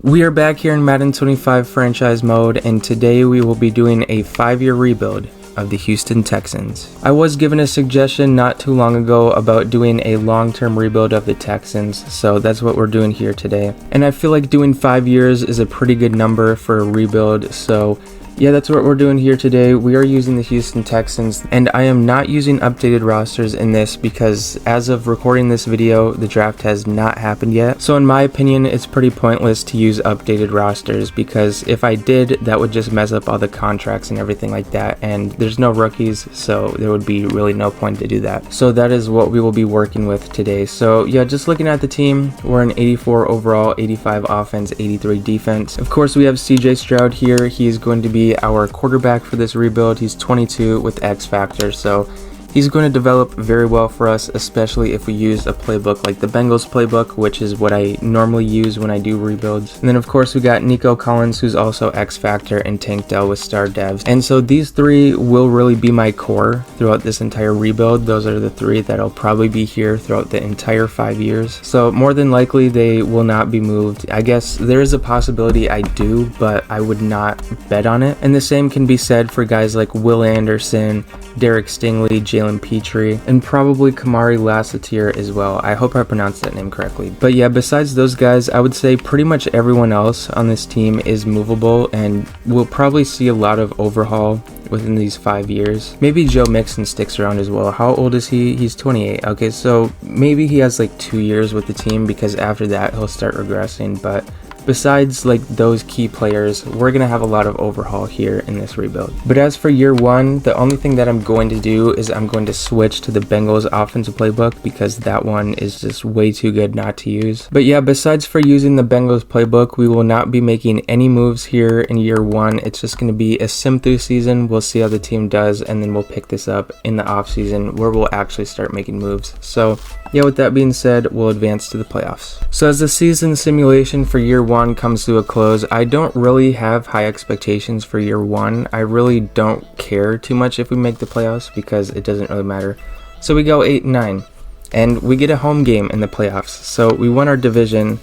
We are back here in Madden 25 franchise mode, and today we will be doing a 5-year rebuild of the Houston Texans. I was given a suggestion not too long ago about doing a long-term rebuild of the Texans, so that's what we're doing here today. And I feel like doing 5 years is a pretty good number for a rebuild, so yeah, that's what we're doing here today. We are using the Houston Texans, and I am not using updated rosters in this because as of recording this video, the draft has not happened yet. So in my opinion, it's pretty pointless to use updated rosters because if I did, that would just mess up all the contracts and everything like that, and there's no rookies, so there would be really no point to do that. So that is what we will be working with today. So yeah, just looking at the team, we're an 84 overall, 85 offense, 83 defense. Of course, we have CJ Stroud here. He is going to be our quarterback for this rebuild. He's 22 with X Factor, so he's going to develop very well for us, especially if we use a playbook like the Bengals playbook, which is what I normally use when I do rebuilds. And then of course we got Nico Collins, who's also X Factor, and Tank Dell with Star Devs. And so these three will really be my core throughout this entire rebuild. Those are the three that'll probably be here throughout the entire 5 years. So more than likely they will not be moved. I guess there is a possibility I do, but I would not bet on it. And the same can be said for guys like Will Anderson, Derek Stingley, Jalen Petrie, and probably Kamari Lassitier as well. I hope I pronounced that name correctly. But yeah, besides those guys, I would say pretty much everyone else on this team is movable, and we'll probably see a lot of overhaul within these 5 years. Maybe Joe Mixon sticks around as well. How old is he? He's 28. Okay, so maybe he has like 2 years with the team because after that he'll start regressing. But besides like those key players, we're gonna have a lot of overhaul here in this rebuild. But as for year one, the only thing that I'm going to do is I'm going to switch to the Bengals offensive playbook because that one is just way too good not to use. But yeah, besides for using the Bengals playbook, we will not be making any moves here in year one. It's just gonna be a sim through season. We'll see how the team does, and then we'll pick this up in the off season where we'll actually start making moves. So yeah, with that being said, we'll advance to the playoffs. So as the season simulation for year one comes to a close, I don't really have high expectations for year one. I really don't care too much if we make the playoffs because it doesn't really matter. So we go 8-9, and we get a home game in the playoffs. So we won our division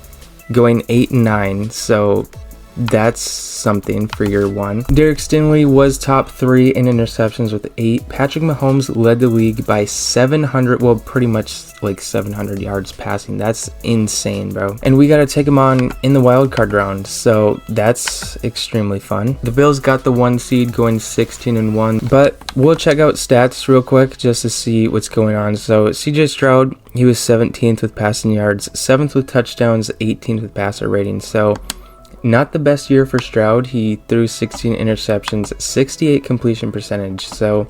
going 8-9, so that's something for year one. Derek Stingley was top 3 in interceptions with 8. Patrick Mahomes led the league by 700, well, pretty much like 700 yards passing. That's insane, bro. And we got to take him on in the wild card round, so that's extremely fun. The Bills got the 1 seed going 16-1, but we'll check out stats real quick just to see what's going on. So CJ Stroud, he was 17th with passing yards, 7th with touchdowns, 18th with passer rating. So not the best year for Stroud. He threw 16 interceptions, 68 completion percentage. So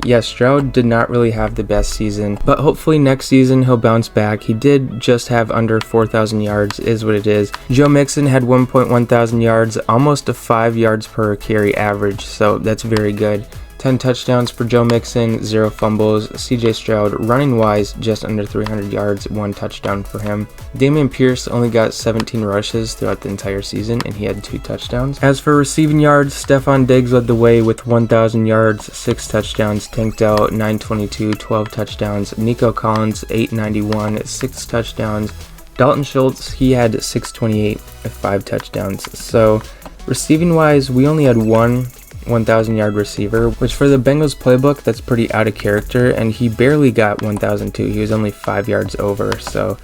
yeah, Stroud did not really have the best season, but hopefully next season he'll bounce back. He did just have under 4,000 yards, is what it is. Joe Mixon had 1.1 thousand yards, almost a 5 yards per carry average, so that's very good. 10 touchdowns for Joe Mixon, 0 fumbles. CJ Stroud, running wise, just under 300 yards, 1 touchdown for him. Dameon Pierce only got 17 rushes throughout the entire season, and he had 2 touchdowns. As for receiving yards, Stephon Diggs led the way with 1,000 yards, 6 touchdowns. Tank Dell, 922, 12 touchdowns. Nico Collins, 891, 6 touchdowns. Dalton Schultz, he had 628 with 5 touchdowns. So receiving wise, we only had one 1,000-yard receiver, which for the Bengals playbook, that's pretty out of character, and he barely got 1,002. He was only 5 yards over, so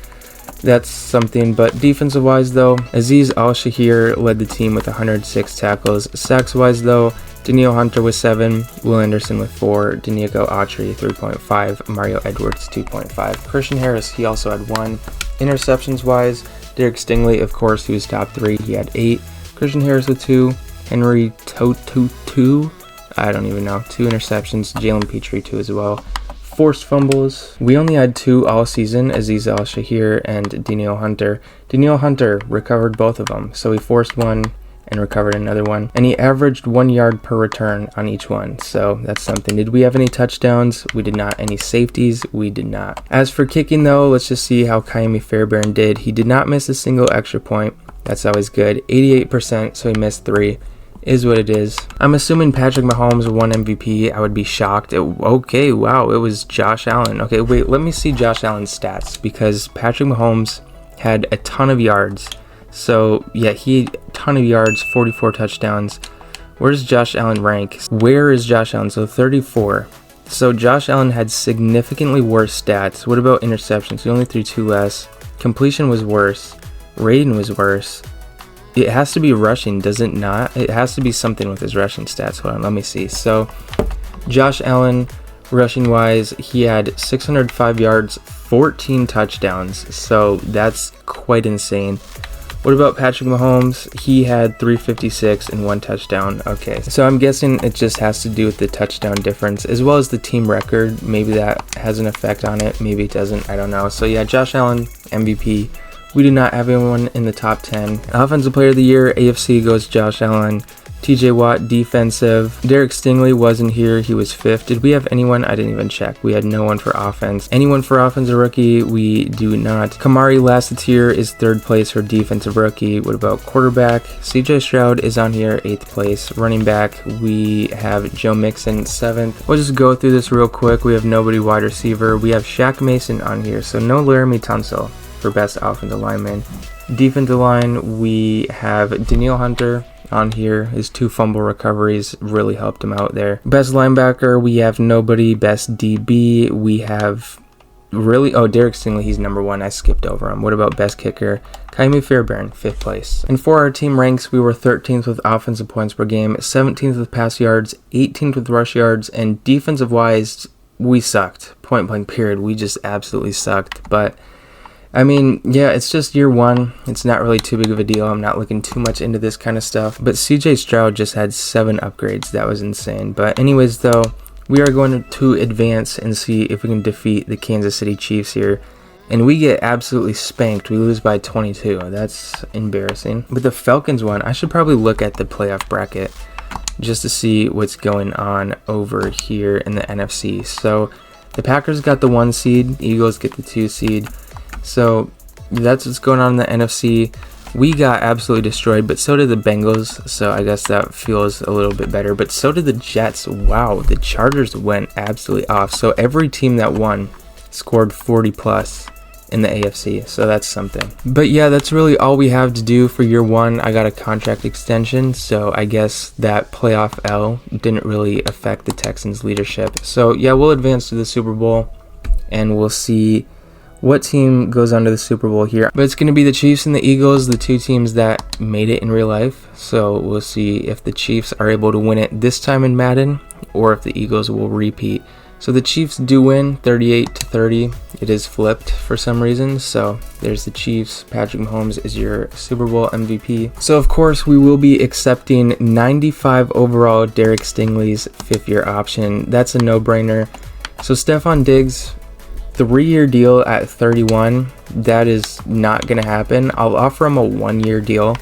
that's something. But defensive wise though, Azeez Al-Shahir led the team with 106 tackles. Sacks wise though, Danielle Hunter with 7, Will Anderson with 4, Danico Autry 3.5, Mario Edwards 2.5. Christian Harris, he also had 1. Interceptions wise, Derek Stingley, of course, he was top 3, he had 8. Christian Harris with 2, Henry Totu, I don't even know, 2 interceptions, Jalen Petrie 2 as well. Forced fumbles, we only had 2 all season, Azeez Al-Shahir and Danielle Hunter. Danielle Hunter recovered both of them, so he forced 1 and recovered another 1, and he averaged 1 yard per return on each one, so that's something. Did we have any touchdowns? We did not. Any safeties? We did not. As for kicking though, let's just see how Kaimi Fairbairn did. He did not miss a single extra point. That's always good. 88%, so he missed 3. Is what it is. I'm assuming Patrick Mahomes won MVP. I would be shocked. Okay, wow, it was Josh Allen. Okay, wait, let me see Josh Allen's stats because Patrick Mahomes had a ton of yards, So yeah, he had a ton of yards, 44 touchdowns. Where's Josh Allen rank? Where is Josh Allen? So 34. So Josh Allen had significantly worse stats. What about interceptions? He only threw 2 less. Completion was worse. Rating was worse. It has to be rushing, does it not? It has to be something with his rushing stats. Hold on, let me see. So Josh Allen, rushing wise, he had 605 yards, 14 touchdowns. So that's quite insane. What about Patrick Mahomes? He had 356 and 1 touchdown. Okay, so I'm guessing it just has to do with the touchdown difference as well as the team record. Maybe that has an effect on it. Maybe it doesn't. I don't know. So yeah, Josh Allen, MVP. We do not have anyone in the top 10. Offensive Player of the Year, AFC goes Josh Allen. TJ Watt, defensive. Derek Stingley wasn't here. He was 5th. Did we have anyone? I didn't even check. We had no one for offense. Anyone for offensive rookie? We do not. Kamari Lassitier is 3rd place for defensive rookie. What about quarterback? CJ Stroud is on here, 8th place. Running back, we have Joe Mixon, 7th. We'll just go through this real quick. We have nobody wide receiver. We have Shaq Mason on here, so no Laramie Tunsil for best offensive lineman. Defensive line, we have Danielle Hunter on here. His 2 fumble recoveries really helped him out there. Best linebacker, we have nobody. Best DB, we have Derek Stingley, he's number 1. I skipped over him. What about best kicker? Kaimi Fairbairn, 5th place. And for our team ranks, we were 13th with offensive points per game, 17th with pass yards, 18th with rush yards, and defensive wise, we sucked. Point blank period. We just absolutely sucked. But I mean, yeah, it's just year 1. It's not really too big of a deal. I'm not looking too much into this kind of stuff. But CJ Stroud just had 7 upgrades. That was insane. But anyways, though, we are going to advance and see if we can defeat the Kansas City Chiefs here. And we get absolutely spanked. We lose by 22. That's embarrassing. But the Falcons one, I should probably look at the playoff bracket just to see what's going on over here in the NFC. So the Packers got the 1 seed. Eagles get the 2 seed. So that's what's going on in the NFC. We got absolutely destroyed, but so did the Bengals. So I guess that feels a little bit better. But so did the Jets. Wow, the Chargers went absolutely off. So every team that won scored 40 plus in the AFC. So that's something. But yeah, that's really all we have to do for year 1. I got a contract extension. So I guess that playoff L didn't really affect the Texans' leadership. So yeah, we'll advance to the Super Bowl and we'll see what team goes on to the Super Bowl here. But it's going to be the Chiefs and the Eagles, the 2 teams that made it in real life. So we'll see if the Chiefs are able to win it this time in Madden or if the Eagles will repeat. So the Chiefs do win 38-30. It is flipped for some reason. So there's the Chiefs. Patrick Mahomes is your Super Bowl MVP. So of course we will be accepting 95 overall Derek Stingley's 5th-year option. That's a no-brainer. So Stephon Diggs, 3-year deal at 31. That is not going to happen. I'll offer him a 1-year deal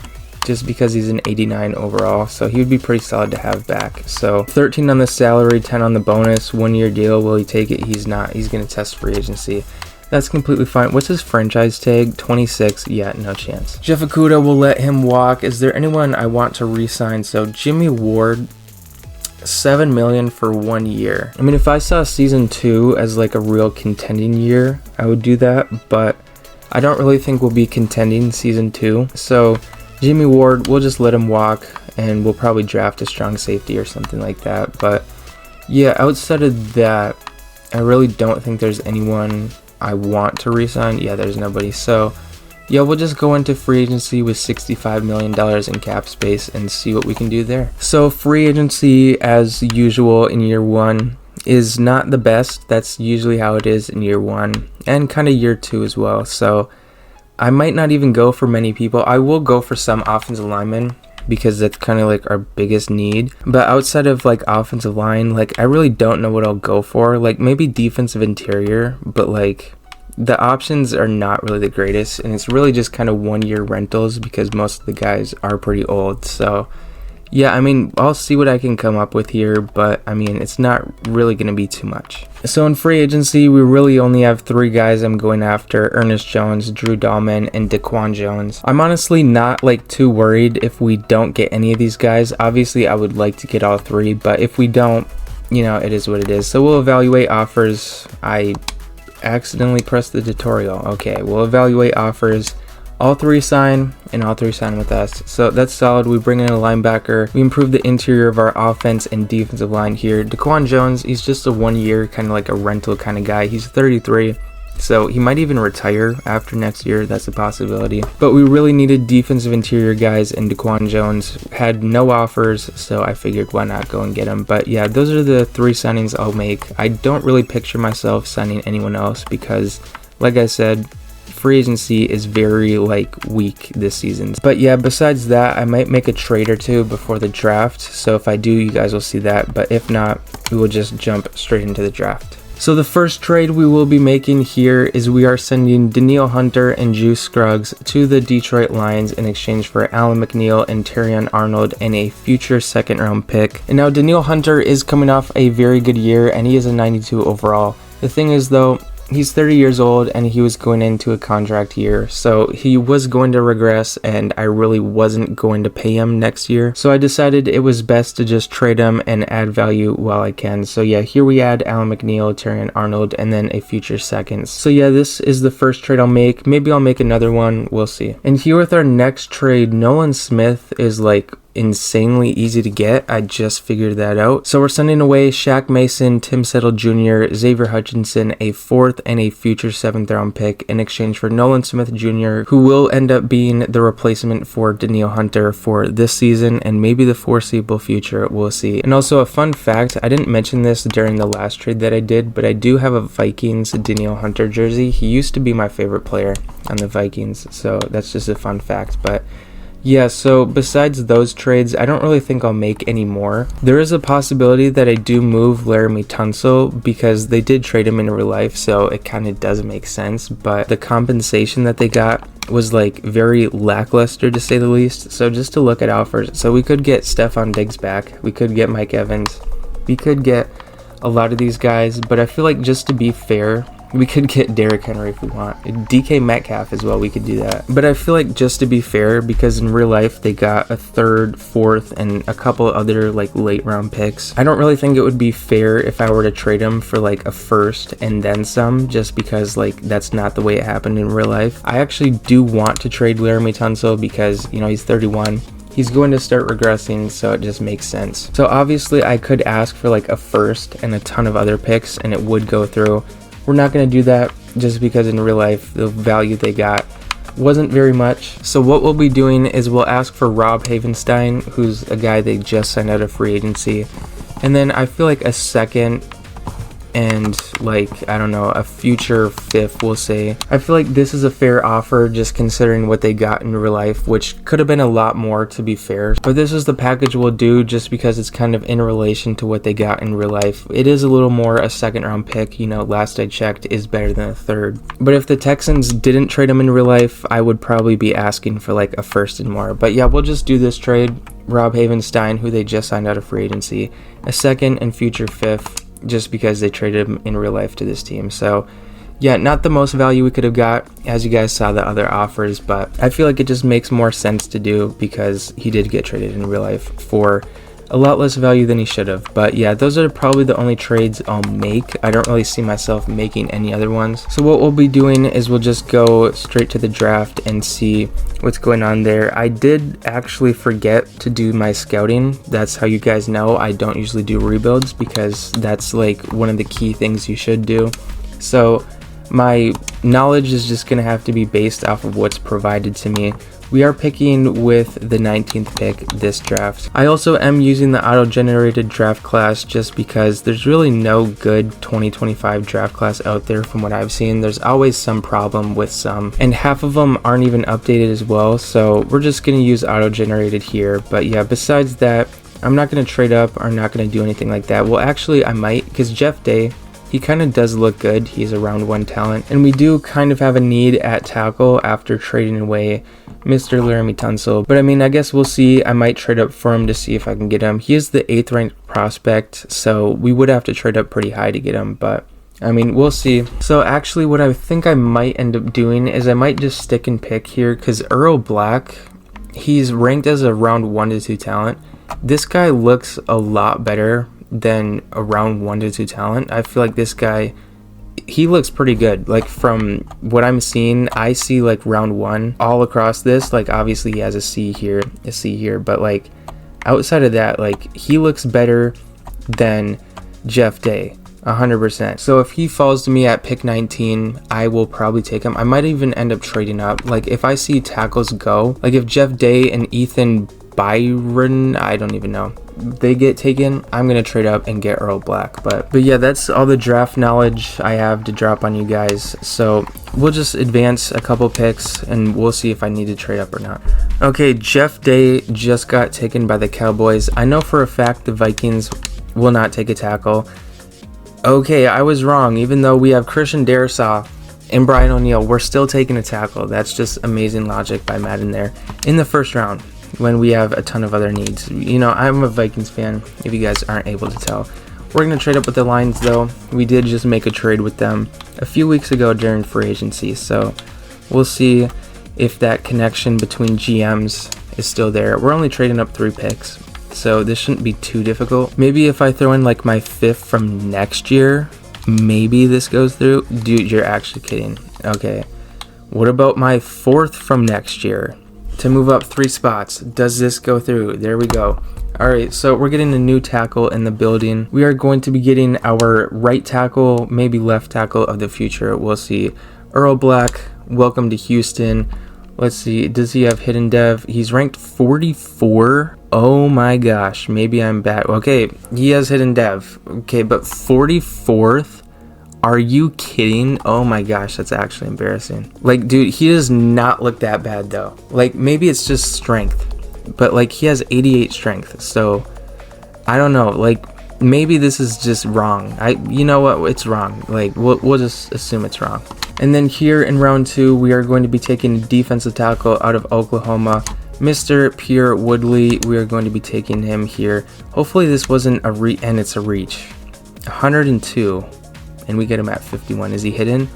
just because he's an 89 overall, so he would be pretty solid to have back. So 13 on the salary, 10 on the bonus, 1-year deal. Will he take it? He's not. He's going to test free agency. That's completely fine. What's his franchise tag? 26. Yeah, no chance. Jeff Okudah will let him walk. Is there anyone I want to re-sign? So Jimmy Ward, $7 million for 1 year. I mean, if I saw season 2 as like a real contending year, I would do that, but I don't really think we'll be contending season 2. So Jimmy Ward, we'll just let him walk and we'll probably draft a strong safety or something like that. But yeah, outside of that, I really don't think there's anyone I want to re-sign. Yeah, there's nobody. So yeah, we'll just go into free agency with $65 million in cap space and see what we can do there. So free agency, as usual in year 1, is not the best. That's usually how it is in year 1 and kind of year 2 as well. So I might not even go for many people. I will go for some offensive linemen because that's kind of like our biggest need. But outside of like offensive line, like I really don't know what I'll go for. Like maybe defensive interior, but like the options are not really the greatest, and it's really just kind of 1-year rentals because most of the guys are pretty old. So yeah, I mean, I'll see what I can come up with here, but I mean, it's not really going to be too much. So in free agency, we really only have 3 guys I'm going after: Ernest Jones, Drew Dahlman, and Daquan Jones. I'm honestly not like too worried if we don't get any of these guys. Obviously, I would like to get all 3, but if we don't, you know, it is what it is. So we'll evaluate offers. I accidentally pressed the tutorial. Okay, we'll evaluate offers all 3 sign, and all 3 sign with us. So that's solid. We bring in a linebacker. We improve the interior of our offense and defensive line here. Daquan Jones, he's just a 1 year, kind of like a rental kind of guy. He's 33. So he might even retire after next year. That's a possibility. But we really needed defensive interior guys, and Daquan Jones had no offers, so I figured why not go and get him. But yeah, those are the 3 signings I'll make. I don't really picture myself signing anyone else because, like I said, free agency is very weak this season. But yeah, besides that, I might make a trade or 2 before the draft. So if I do, you guys will see that. But if not, we will just jump straight into the draft. So the first trade we will be making here is we are sending Danielle Hunter and Juice Scruggs to the Detroit Lions in exchange for Alan McNeil and Terrion Arnold and a future 2nd round pick. And now Danielle Hunter is coming off a very good year, and he is a 92 overall. The thing is though, he's 30 years old and he was going into a contract year, so he was going to regress, and I really wasn't going to pay him next year. So I decided it was best to just trade him and add value while I can. So yeah, here we add Alan McNeil, Terrion Arnold, and then a future 2nd. So yeah, this is the first trade I'll make. Maybe I'll make another one, we'll see. And here with our next trade, Nolan Smith is insanely easy to get. I just figured that out. So we're sending away Shaq Mason, Tim Settle Jr., Xavier Hutchinson, a 4th and a future 7th round pick in exchange for Nolan Smith Jr., who will end up being the replacement for Danielle Hunter for this season and maybe the foreseeable future. We'll see. And also a fun fact, I didn't mention this during the last trade that I did, but I do have a Vikings Danielle Hunter jersey. He used to be my favorite player on the Vikings, so that's just a fun fact. But yeah, so besides those trades, I don't really think I'll make any more. There is a possibility that I do move Laramie Tunsil because they did trade him in real life, so it kind of does make sense. But the compensation that they got was very lackluster to say the least. So just to look at offers, so we could get Stephon Diggs back, we could get Mike Evans, we could get a lot of these guys, but I feel like just to be fair, we could get Derrick Henry if we want. DK Metcalf as well, we could do that. But I feel like just to be fair, because in real life they got a 3rd, 4th, and a couple other late round picks. I don't really think it would be fair if I were to trade them for a 1st and then some, just because that's not the way it happened in real life. I actually do want to trade Laramie Tunsil because, he's 31. He's going to start regressing, so it just makes sense. So obviously I could ask for a 1st and a ton of other picks and it would go through. We're not going to do that just because in real life the value they got wasn't very much. So what we'll be doing is we'll ask for Rob Havenstein, who's a guy they just signed out of free agency, and then I feel like a 2nd and I don't know, a future 5th, we'll say. I feel like this is a fair offer just considering what they got in real life, which could have been a lot more to be fair. But this is the package we'll do just because it's kind of in relation to what they got in real life. It is a little more a 2nd round pick, last I checked is better than a 3rd. But if the Texans didn't trade him in real life, I would probably be asking for a 1st and more. But yeah, we'll just do this trade. Rob Havenstein, who they just signed out of free agency, a 2nd and future 5th. Just because they traded him in real life to this team. So yeah, not the most value we could have got, as you guys saw the other offers, but I feel like it just makes more sense to do because he did get traded in real life for a lot less value than he should have. But yeah, those are probably the only trades I'll make. I don't really see myself making any other ones. So what we'll be doing is we'll just go straight to the draft and see what's going on there. I did actually forget to do my scouting. That's how you guys know I don't usually do rebuilds, because that's one of the key things you should do. So my knowledge is just gonna have to be based off of what's provided to me. We are picking with the 19th pick this draft. I also am using the auto-generated draft class just because there's really no good 2025 draft class out there from what I've seen. There's always some problem with some, and half of them aren't even updated as well, so we're just going to use auto-generated here. But yeah, besides that, I'm not going to trade up or not going to do anything like that. Well, actually I might, because Jeff Day, he kind of does look good. He's a round 1 talent, and we do kind of have a need at tackle after trading away Mr. Laramie Tunsil. But I mean, I guess we'll see. I might trade up for him to see if I can get him. He is the 8th ranked prospect, so we would have to trade up pretty high to get him, but I mean, we'll see. So actually what I think I might end up doing is I might just stick and pick here, because Earl Black, he's ranked as a round 1 to 2 talent. This guy looks a lot better than a round 1 to 2 talent. I feel like this guy, he looks pretty good. Like from what I'm seeing, I see like round 1 all across this. Like obviously he has a C here, but like outside of that, like he looks better than Jeff Day, 100%. So if he falls to me at pick 19, I will probably take him. I might even end up trading up. Like if I see tackles go, like if Jeff Day and Ethan Byron, I don't even know, they get taken, I'm gonna trade up and get Earl Black. But yeah, that's all the draft knowledge I have to drop on you guys. So we'll just advance a couple picks and we'll see if I need to trade up or not. Okay, Jeff Day just got taken by the Cowboys. I know for a fact the Vikings will not take a tackle. Okay, I was wrong. Even though we have Christian Darrisaw and Brian O'Neill, we're still taking a tackle. That's just amazing logic by Madden there in the first round when we have a ton of other needs. You know, I'm a Vikings fan, if you guys aren't able to tell. We're going to trade up with the Lions, though. We did just make a trade with them a few weeks ago during free agency, so we'll see if that connection between GMs is still there. We're only trading up 3 picks, so this shouldn't be too difficult. Maybe if I throw in like my 5th from next year, maybe this goes through. Dude, you're actually kidding. Okay, what about my 4th from next year? To move up 3 spots, does this go through? There we go. All right, so we're getting a new tackle in the building. We are going to be getting our right tackle, maybe left tackle of the future. We'll see. Earl Black, welcome to Houston. Let's see, does he have hidden dev? He's ranked 44. Oh my gosh, maybe I'm bad. Okay, he has hidden dev. Okay, but 44th? Are you kidding? Oh my gosh, that's actually embarrassing. Like, dude, he does not look that bad though. Like, maybe it's just strength, but like he has 88 strength. So I don't know. Like, maybe this is just wrong. You know what? It's wrong. Like, we'll just assume it's wrong. And then here in round 2, we are going to be taking a defensive tackle out of Oklahoma, Mr. Pierre Woodley. We are going to be taking him here. Hopefully this wasn't a and it's a reach. 102. And we get him at 51. Is he hidden?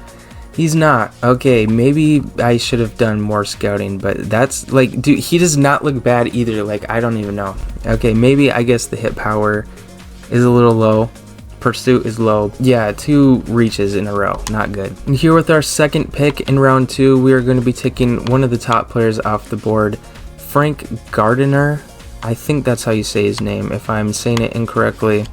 He's not. Okay, maybe I should have done more scouting, but that's like, dude, he does not look bad either. Like, I don't even know. Okay, maybe I guess the hit power is a little low. Pursuit is low. Yeah, 2 reaches in a row. Not good. And here with our 2nd pick in round 2, we are going to be taking one of the top players off the board, Frank Gardner. I think that's how you say his name. If I'm saying it incorrectly,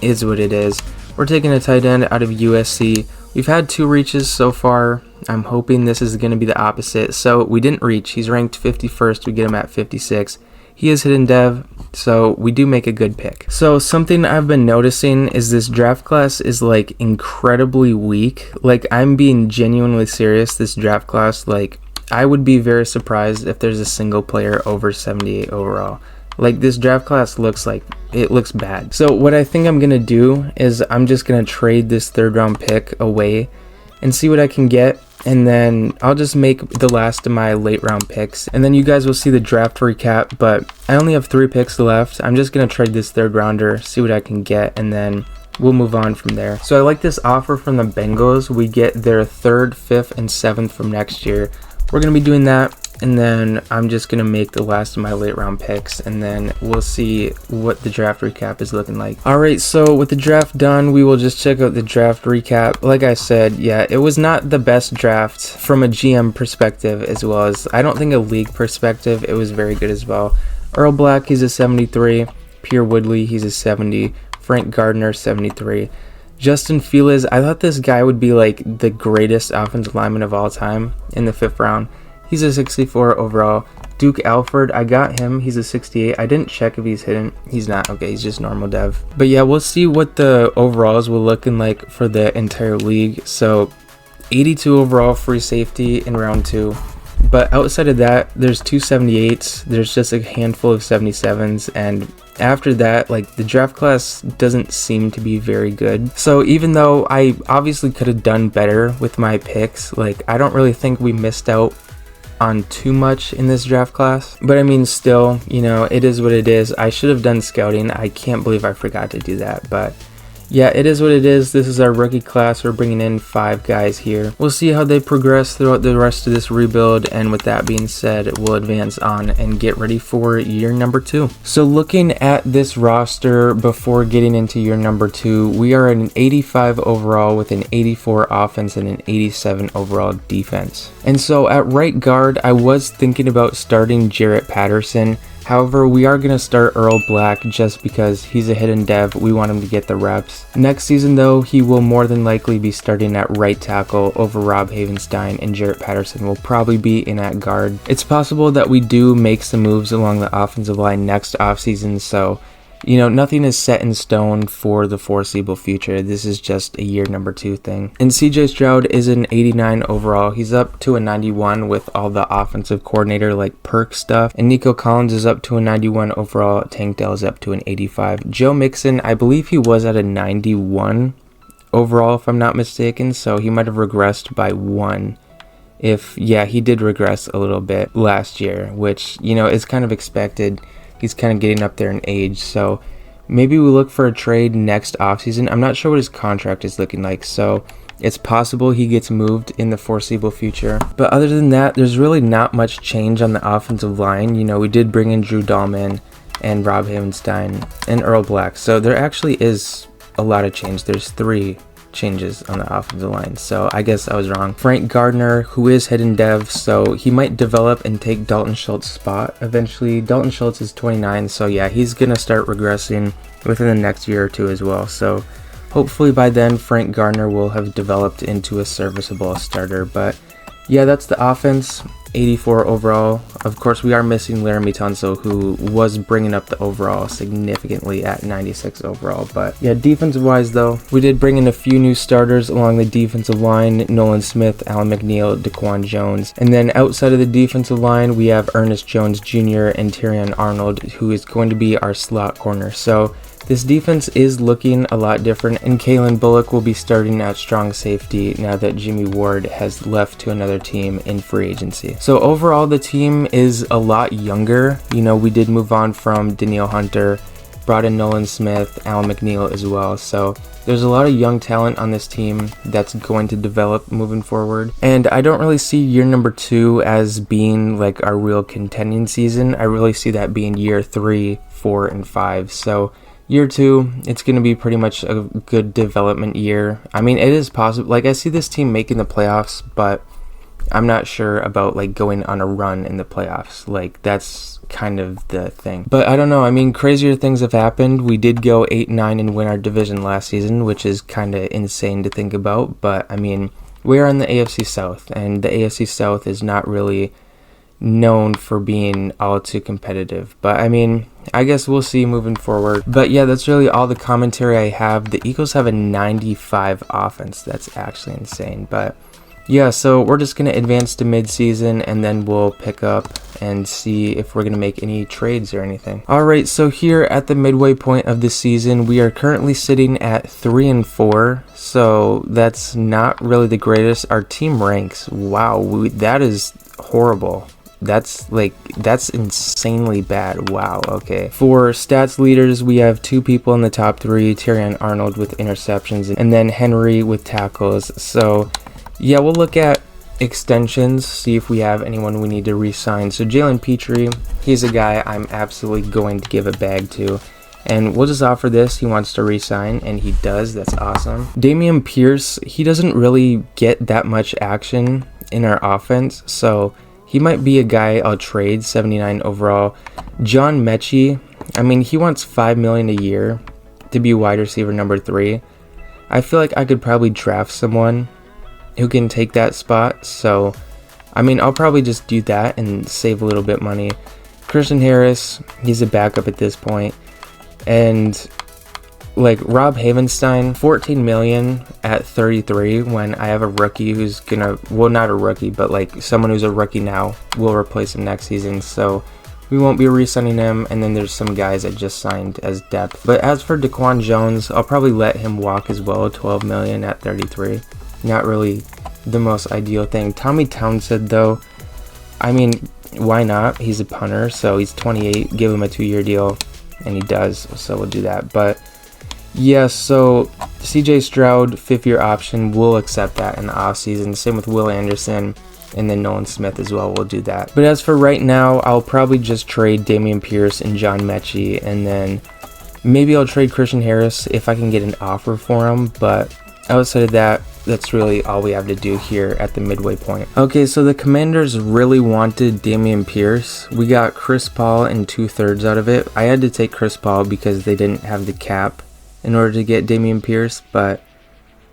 is what it is. We're taking a tight end out of USC. We've had 2 reaches so far. I'm hoping this is going to be the opposite. So we didn't reach. He's ranked 51st. We get him at 56. He is hidden dev, so we do make a good pick. So something I've been noticing is this draft class is like incredibly weak. Like, I'm being genuinely serious. This draft class, like, I would be very surprised if there's a single player over 78 overall. Like, this draft class looks like it looks bad. So what I think I'm gonna do is I'm just gonna trade this 3rd round pick away and see what I can get, and then I'll just make the last of my late round picks, and then you guys will see the draft recap. But I only have 3 picks left. I'm just gonna trade this 3rd rounder, see what I can get, and then we'll move on from there. So I like this offer from the Bengals. We get their 3rd, 5th, and 7th from next year. We're gonna be doing that. And then I'm just going to make the last of my late round picks, and then we'll see what the draft recap is looking like. Alright, so with the draft done, we will just check out the draft recap. Like I said, yeah, it was not the best draft from a GM perspective, as well as I don't think a league perspective. It was very good as well. Earl Black, he's a 73. Pierre Woodley, he's a 70. Frank Gardner, 73. Justin Fields, I thought this guy would be like the greatest offensive lineman of all time in the 5th round. He's a 64 overall. Duke Alford, I got him. He's a 68. I didn't check if he's hidden. He's not. Okay, he's just normal dev. But yeah, we'll see what the overalls will looking like for the entire league. So 82 overall free safety in round 2. But outside of that, there's 2 78s. There's just a handful of 77s. And after that, like, the draft class doesn't seem to be very good. So even though I obviously could have done better with my picks, like, I don't really think we missed out on too much in this draft class. But I mean, still, you know, it is what it is. I should have done scouting. I can't believe I forgot to do that. But yeah, it is what it is. This is our rookie class. We're bringing in 5 guys here. We'll see how they progress throughout the rest of this rebuild, and with that being said, we'll advance on and get ready for year number 2. So looking at this roster before getting into year number 2, we are at an 85 overall with an 84 offense and an 87 overall defense. And so at right guard, I was thinking about starting Jarrett Patterson. However, we are going to start Earl Black just because he's a hidden dev. We want him to get the reps. Next season though, he will more than likely be starting at right tackle over Rob Havenstein, and Jarrett Patterson will probably be in at guard. It's possible that we do make some moves along the offensive line next offseason, so you know, nothing is set in stone for the foreseeable future. This is just a year number 2 thing. And CJ Stroud is an 89 overall. He's up to a 91 with all the offensive coordinator like perk stuff. And Nico Collins is up to a 91 overall. Tank Dell is up to an 85. Joe Mixon, I believe he was at a 91 overall if I'm not mistaken. So he might have regressed by 1. Yeah, he did regress a little bit last year, which, you know, is kind of expected. He's kind of getting up there in age, so maybe we look for a trade next offseason. I'm not sure what his contract is looking like, so it's possible he gets moved in the foreseeable future. But other than that, there's really not much change on the offensive line. You know, we did bring in Drew Dahlman and Rob Havenstein and Earl Black, so there actually is a lot of change. There's 3 changes on the offensive line, so I guess I was wrong. Frank Gardner, who is hidden dev, so he might develop and take Dalton Schultz's spot eventually. Dalton Schultz is 29, so yeah, he's gonna start regressing within the next year or 2 as well, so hopefully by then Frank Gardner will have developed into a serviceable starter. But yeah, that's the offense. 84 overall. Of course, we are missing Laramie Tunsil, who was bringing up the overall significantly at 96 overall. But yeah, defensive wise though, we did bring in a few new starters along the defensive line: Nolan Smith, Alan McNeil, Daquan Jones. And then outside of the defensive line, we have Ernest Jones Jr. and Tyrion Arnold, who is going to be our slot corner. So this defense is looking a lot different, and Kalen Bullock will be starting at strong safety now that Jimmy Ward has left to another team in free agency. So overall, the team is a lot younger. You know, we did move on from Danielle Hunter, brought in Nolan Smith, Alan McNeil as well. So there's a lot of young talent on this team that's going to develop moving forward. And I don't really see year number 2 as being like our real contending season. I really see that being year 3, 4, and 5. So year 2, it's going to be pretty much a good development year. I mean, it is possible. Like, I see this team making the playoffs, but I'm not sure about, like, going on a run in the playoffs. Like, that's kind of the thing. But I don't know. I mean, crazier things have happened. We did go 8-9 and win our division last season, which is kind of insane to think about. But, I mean, we're in the AFC South, and the AFC South is not really known for being all too competitive. But I mean, I guess we'll see moving forward. But yeah, that's really all the commentary I have. The Eagles have a 95 offense. That's actually insane. But yeah, so we're just going to advance to mid-season, and then we'll pick up and see if we're going to make any trades or anything. Alright, so here at the midway point of the season, we are currently sitting at 3-4, so that's not really the greatest. Our team ranks, wow, that is horrible. That's insanely bad. Wow, okay. For stats leaders, we have 2 people in the top 3, Tyrion Arnold with interceptions, and then Henry with tackles. So yeah, we'll look at extensions, see if we have anyone we need to re-sign. So Jalen Petrie, he's a guy I'm absolutely going to give a bag to. And we'll just offer this. He wants to re-sign, and he does. That's awesome. Dameon Pierce, he doesn't really get that much action in our offense, so he might be a guy I'll trade. 79 overall. John Mechie, I mean, he wants $5 million a year to be wide receiver number 3. I feel like I could probably draft someone who can take that spot. So, I mean, I'll probably just do that and save a little bit money. Christian Harris, he's a backup at this point. And like Rob Havenstein, $14 million at 33, when I have a rookie who's gonna, well, not a rookie, but like someone who's a rookie now will replace him next season. So we won't be re-signing him. And then there's some guys I just signed as depth. But as for Daquan Jones, I'll probably let him walk as well. $12 million at 33. Not really the most ideal thing. Tommy Townsend, though, I mean, why not? He's a punter, so he's 28. Give him a 2-year deal, and he does, so we'll do that. But Yeah, so CJ Stroud, 5th-year option, we'll accept that in the offseason. Same with Will Anderson, and then Nolan Smith as well, we'll do that. But as for right now, I'll probably just trade Dameon Pierce and John Mechie, and then maybe I'll trade Christian Harris if I can get an offer for him. But outside of that, that's really all we have to do here at the midway point. Okay, so the Commanders really wanted Dameon Pierce. We got Chris Paul and 2/3 out of it. I had to take Chris Paul because they didn't have the cap in order to get Dameon Pierce, but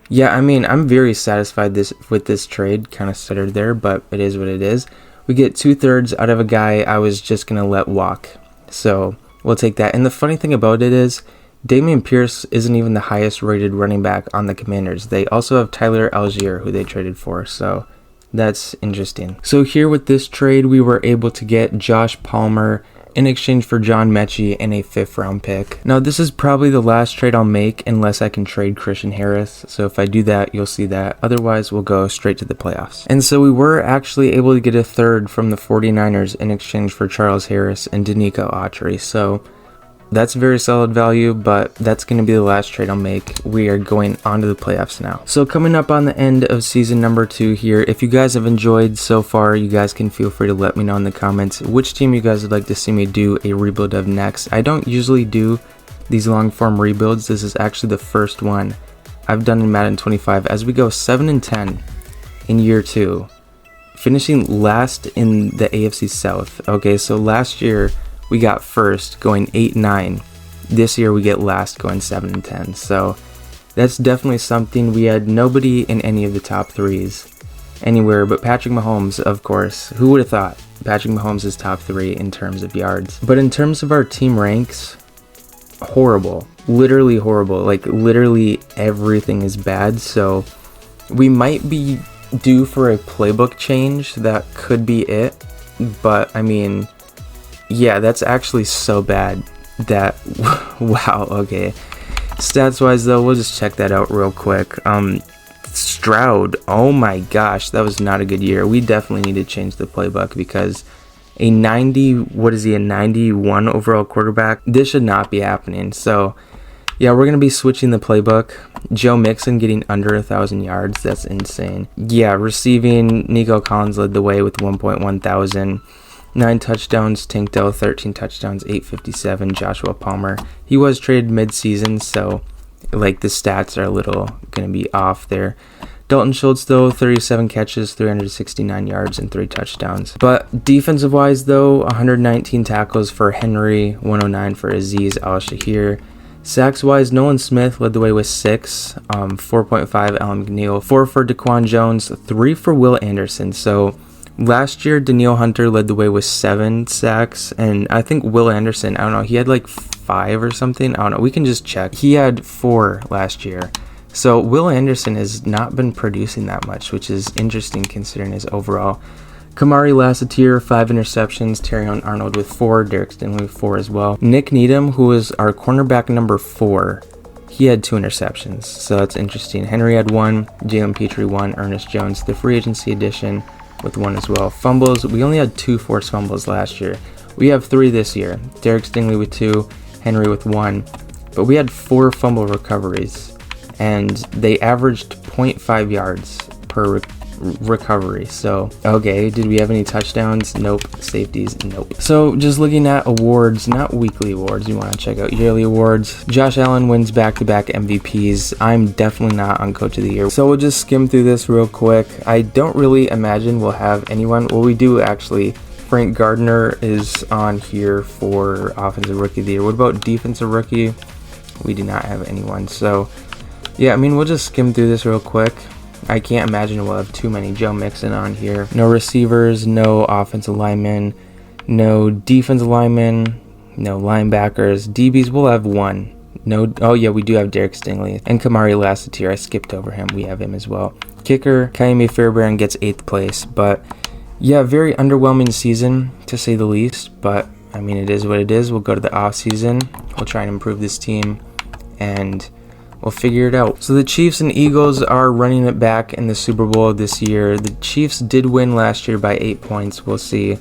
yeah, I mean, I'm very satisfied with this trade. Kind of stuttered there, but it is what it is. We get 2/3 out of a guy I was just gonna let walk, so we'll take that. And the funny thing about it is, Dameon Pierce isn't even the highest rated running back on the Commanders. They also have Tyler Algier, who they traded for, so that's interesting. So here with this trade, we were able to get Josh Palmer in exchange for John Mechie and a 5th-round pick. Now, this is probably the last trade I'll make unless I can trade Christian Harris. So if I do that, you'll see that. Otherwise, we'll go straight to the playoffs. And so we were actually able to get a 3rd from the 49ers in exchange for Charles Harris and Danico Autry. So that's very solid value, but that's going to be the last trade I'll make. We are going on to the playoffs now. So coming up on the end of season number 2 here, if you guys have enjoyed so far, you guys can feel free to let me know in the comments which team you guys would like to see me do a rebuild of next. I don't usually do these long form rebuilds. This is actually the first one I've done in Madden 25 as we go 7-10 in year 2, finishing last in the AFC South. Okay, so last year we got first going 8-9. This year we get last going 7-10. So that's definitely something. We had nobody in any of the top 3s anywhere but Patrick Mahomes, of course. Who would have thought Patrick Mahomes is top 3 in terms of yards? But in terms of our team ranks, horrible. Literally horrible. Like literally everything is bad. So we might be due for a playbook change. That could be it. But I mean, yeah, that's actually so bad that, wow, okay. Stats wise though, we'll just check that out real quick. Stroud, oh my gosh, that was not a good year. We definitely need to change the playbook because a 91 overall quarterback, this should not be happening. So yeah, we're going to be switching the playbook. Joe Mixon getting under 1,000 yards, that's insane. Yeah, receiving, Nico Collins led the way with 1.1 thousand. 9 touchdowns, Tank Dell 13 touchdowns, 857. Joshua Palmer, he was traded mid-season, so like the stats are a little gonna be off there. Dalton Schultz though, 37 catches, 369 yards, and 3 touchdowns. But defensive wise though, 119 tackles for Henry, 109 for Azeez Al-Shahir. Sacks wise, Nolan Smith led the way with 6, 4.5 Allen McNeil, 4 for Daquan Jones, 3 for Will Anderson. So last year, Danielle Hunter led the way with 7 sacks, and I think Will Anderson, I don't know, he had like 5 or something. I don't know, we can just check. He had 4 last year. So Will Anderson has not been producing that much, which is interesting considering his overall. Kamari Lassiter, 5 interceptions. Terrion Arnold with 4. Derek Stingley with 4 as well. Nick Needham, who was our cornerback number 4, he had 2 interceptions, so that's interesting. Henry had 1, Jalen Petrie 1, Ernest Jones, the free agency edition, with 1 as well. Fumbles, we only had 2 forced fumbles last year. We have 3 this year. Derek Stingley with 2, Henry with 1. But we had 4 fumble recoveries, and they averaged 0.5 yards per recovery. So, okay, did we have any touchdowns? Nope. Safeties? Nope. So, just looking at awards, not weekly awards, you want to check out yearly awards. Josh Allen wins back-to-back MVPs. I'm definitely not on Coach of the Year. So, we'll just skim through this real quick. I don't really imagine we'll have anyone. Well, we do actually. Frank Gardner is on here for Offensive Rookie of the Year. What about Defensive Rookie? We do not have anyone. So, yeah, I mean, we'll just skim through this real quick. I can't imagine we'll have too many. Joe Mixon on here. No receivers, no offensive linemen, no defensive linemen, no linebackers. DBs, we'll have 1. No, oh yeah, we do have Derek Stingley. And Kamari Lassiter, I skipped over him. We have him as well. Kicker, Kaimi Fairbairn gets 8th place. But yeah, very underwhelming season, to say the least. But, I mean, it is what it is. We'll go to the off season. We'll try and improve this team. And we'll figure it out. So the Chiefs and Eagles are running it back in the Super Bowl this year. The Chiefs did win last year by 8 points. We'll see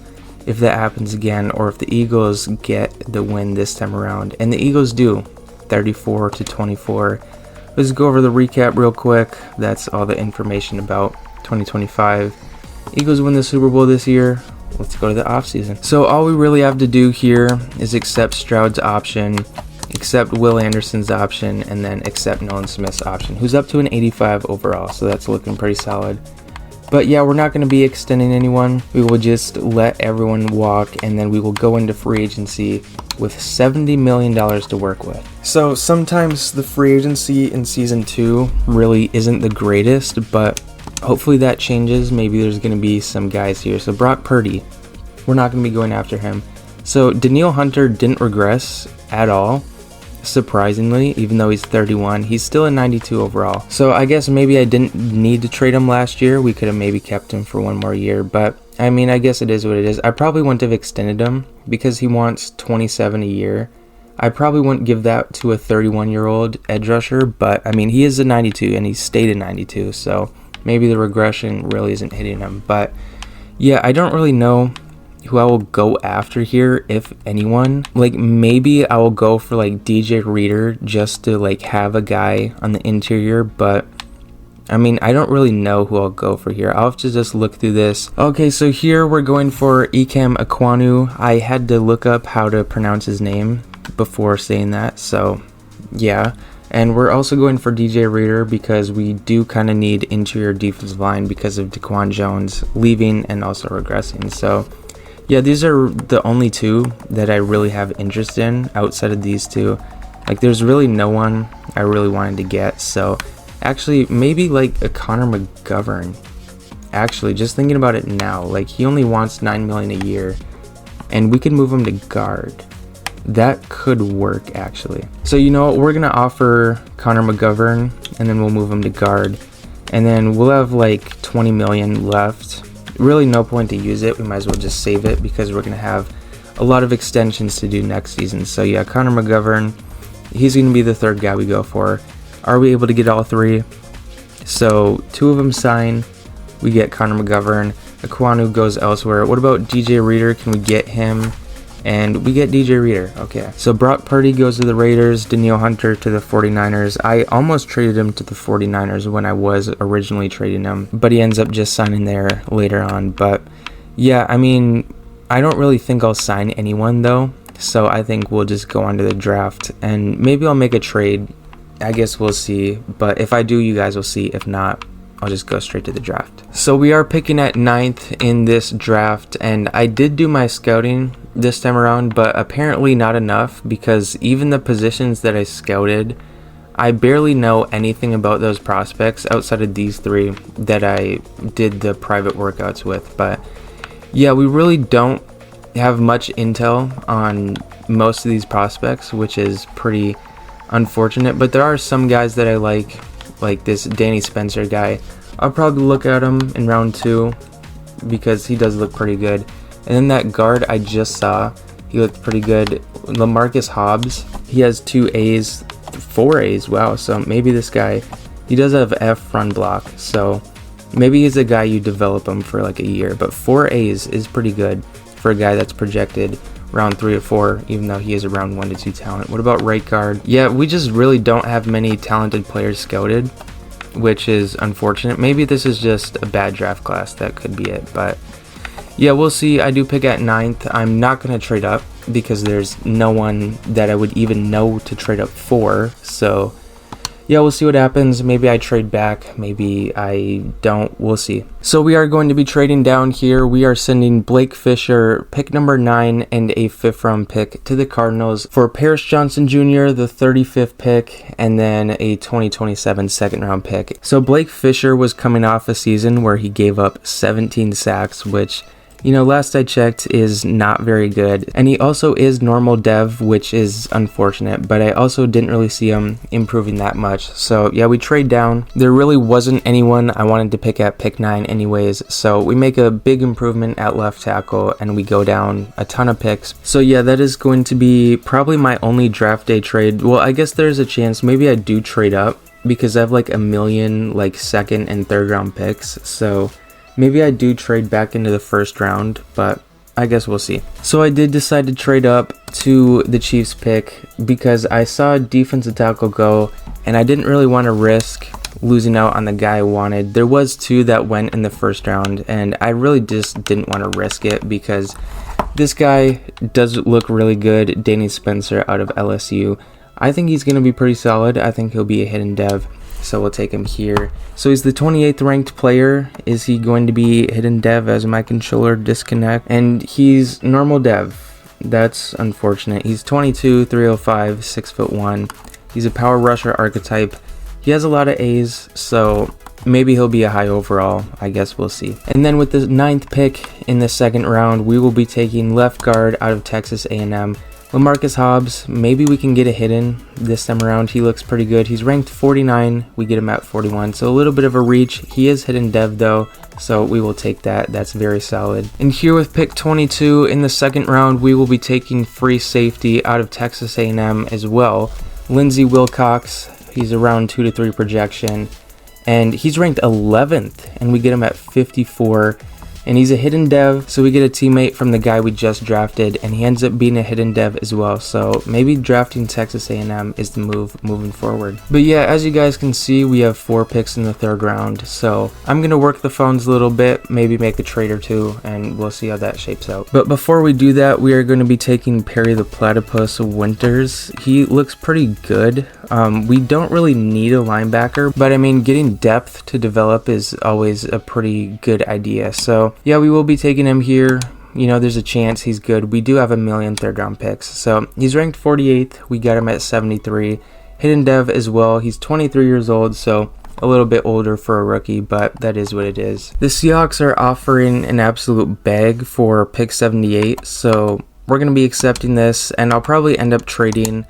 if that happens again or if the Eagles get the win this time around. And the Eagles do. 34 to 24. Let's go over the recap real quick. That's all the information about 2025. Eagles win the Super Bowl this year. Let's go to the offseason. So all we really have to do here is accept Stroud's option, accept Will Anderson's option, and then accept Nolan Smith's option, who's up to an 85 overall, so that's looking pretty solid. But yeah, we're not going to be extending anyone. We will just let everyone walk, and then we will go into free agency with $70 million to work with. So sometimes the free agency in season 2 really isn't the greatest, but hopefully that changes. Maybe there's going to be some guys here. So Brock Purdy, we're not going to be going after him. So Danielle Hunter didn't regress at all. Surprisingly, even though he's 31, he's still a 92 overall. So I guess maybe I didn't need to trade him last year. We could have maybe kept him for one more year, but I mean, I guess it is what it is. I probably wouldn't have extended him because he wants 27 a year. I probably wouldn't give that to a 31-year-old edge rusher, but I mean, he is a 92 and he stayed a 92, so maybe the regression really isn't hitting him. But yeah, I don't really know who I will go after here, if anyone. Like, maybe I will go for like DJ Reader just to like have a guy on the interior, but I mean, I don't really know who I'll go for here. I'll have to just look through this. Okay, so here we're going for Ikem Ekwonu. I had to look up how to pronounce his name before saying that, so yeah. And we're also going for DJ Reader because we do kind of need interior defensive line because of Daquan Jones leaving and also regressing. So yeah, these are the only two that I really have interest in outside of these two. Like, there's really no one I really wanted to get. So actually, maybe like a Connor McGovern. Actually, just thinking about it now, like, he only wants $9 million a year, and we could move him to guard. That could work, actually. So you know what, we're gonna offer Connor McGovern, and then we'll move him to guard, and then we'll have like 20 million left. Really no point to use it. We might as well just save it because we're gonna have a lot of extensions to do next season. So yeah, Connor McGovern, he's gonna be the third guy we go for. Are we able to get all three? So 2 of them sign. We get Connor McGovern. Ekwonu goes elsewhere. What about DJ Reader? Can we get him? And we get DJ Reader. Okay. So Brock Purdy goes to the Raiders. Danielle Hunter to the 49ers. I almost traded him to the 49ers when I was originally trading him, but he ends up just signing there later on. But yeah, I mean, I don't really think I'll sign anyone though. So I think we'll just go on to the draft, and maybe I'll make a trade. I guess we'll see. But if I do, you guys will see. If not, I'll just go straight to the draft. So we are picking at 9th in this draft, and I did do my scouting this time around, but apparently not enough, because even the positions that I scouted, I barely know anything about those prospects outside of these 3 that I did the private workouts with. But yeah, we really don't have much intel on most of these prospects, which is pretty unfortunate. But there are some guys that I like this Danny Spencer guy. I'll probably look at him in round 2 because he does look pretty good. And then that guard I just saw, he looked pretty good. LaMarcus Hobbs, he has 2 A's, 4 A's, wow. So maybe this guy, he does have F run block, so maybe he's a guy you develop him for like a year. But 4 A's is pretty good for a guy that's projected round 3 or 4, even though he is a round 1 to 2 talent. What about right guard? Yeah, we just really don't have many talented players scouted, which is unfortunate. Maybe this is just a bad draft class, that could be it. But yeah, we'll see. I do pick at 9th. I'm not going to trade up because there's no one that I would even know to trade up for. So yeah, we'll see what happens. Maybe I trade back, maybe I don't. We'll see. So we are going to be trading down here. We are sending Blake Fisher, pick number 9, and a 5th round pick to the Cardinals for Paris Johnson Jr., the 35th pick, and then a 2027 second round pick. So Blake Fisher was coming off a season where he gave up 17 sacks, which, you know, last I checked is not very good. And he also is normal dev, which is unfortunate, but I also didn't really see him improving that much. So yeah, we trade down. There really wasn't anyone I wanted to pick at pick 9 anyways. So we make a big improvement at left tackle and we go down a ton of picks. So yeah, that is going to be probably my only draft day trade. Well, I guess there's a chance maybe I do trade up because I have like a million like second and third round picks. So maybe I do trade back into the first round, but I guess we'll see. So I did decide to trade up to the Chiefs pick because I saw a defensive tackle go, and I didn't really want to risk losing out on the guy I wanted. There was 2 that went in the first round, and I really just didn't want to risk it because this guy does look really good. Danny Spencer out of LSU. I think he's going to be pretty solid. I think he'll be a hidden dev, so we'll take him here. So he's the 28th ranked player. Is he going to be hidden dev as my controller disconnect? And he's normal dev. That's unfortunate. He's 22, 305, 6'1". He's a power rusher archetype. He has a lot of A's, so maybe he'll be a high overall. I guess we'll see. And then with the 9th pick in the second round, we will be taking left guard out of Texas A&M. LaMarcus Hobbs, maybe we can get a hidden this time around. He looks pretty good. He's ranked 49. We get him at 41, so a little bit of a reach. He is hidden dev though, so we will take that. That's very solid. And here with pick 22 in the second round, we will be taking free safety out of Texas A&M as well. Lindsey Wilcox, he's around 2 to 3 projection, and he's ranked 11th, and we get him at 54. And he's a hidden dev, so we get a teammate from the guy we just drafted, and he ends up being a hidden dev as well. So maybe drafting Texas A&M is the move moving forward. But yeah, as you guys can see, we have 4 picks in the third round. So I'm going to work the phones a little bit, maybe make a trade or 2, and we'll see how that shapes out. But before we do that, we are going to be taking Perry the Platypus Winters. He looks pretty good. We don't really need a linebacker, but I mean, getting depth to develop is always a pretty good idea. So yeah, we will be taking him here. You know, there's a chance he's good. We do have a million third round picks. So he's ranked 48th. We got him at 73. Hidden dev as well. He's 23 years old, so a little bit older for a rookie, but that is what it is. The Seahawks are offering an absolute bag for pick 78, so we're going to be accepting this, and I'll probably end up trading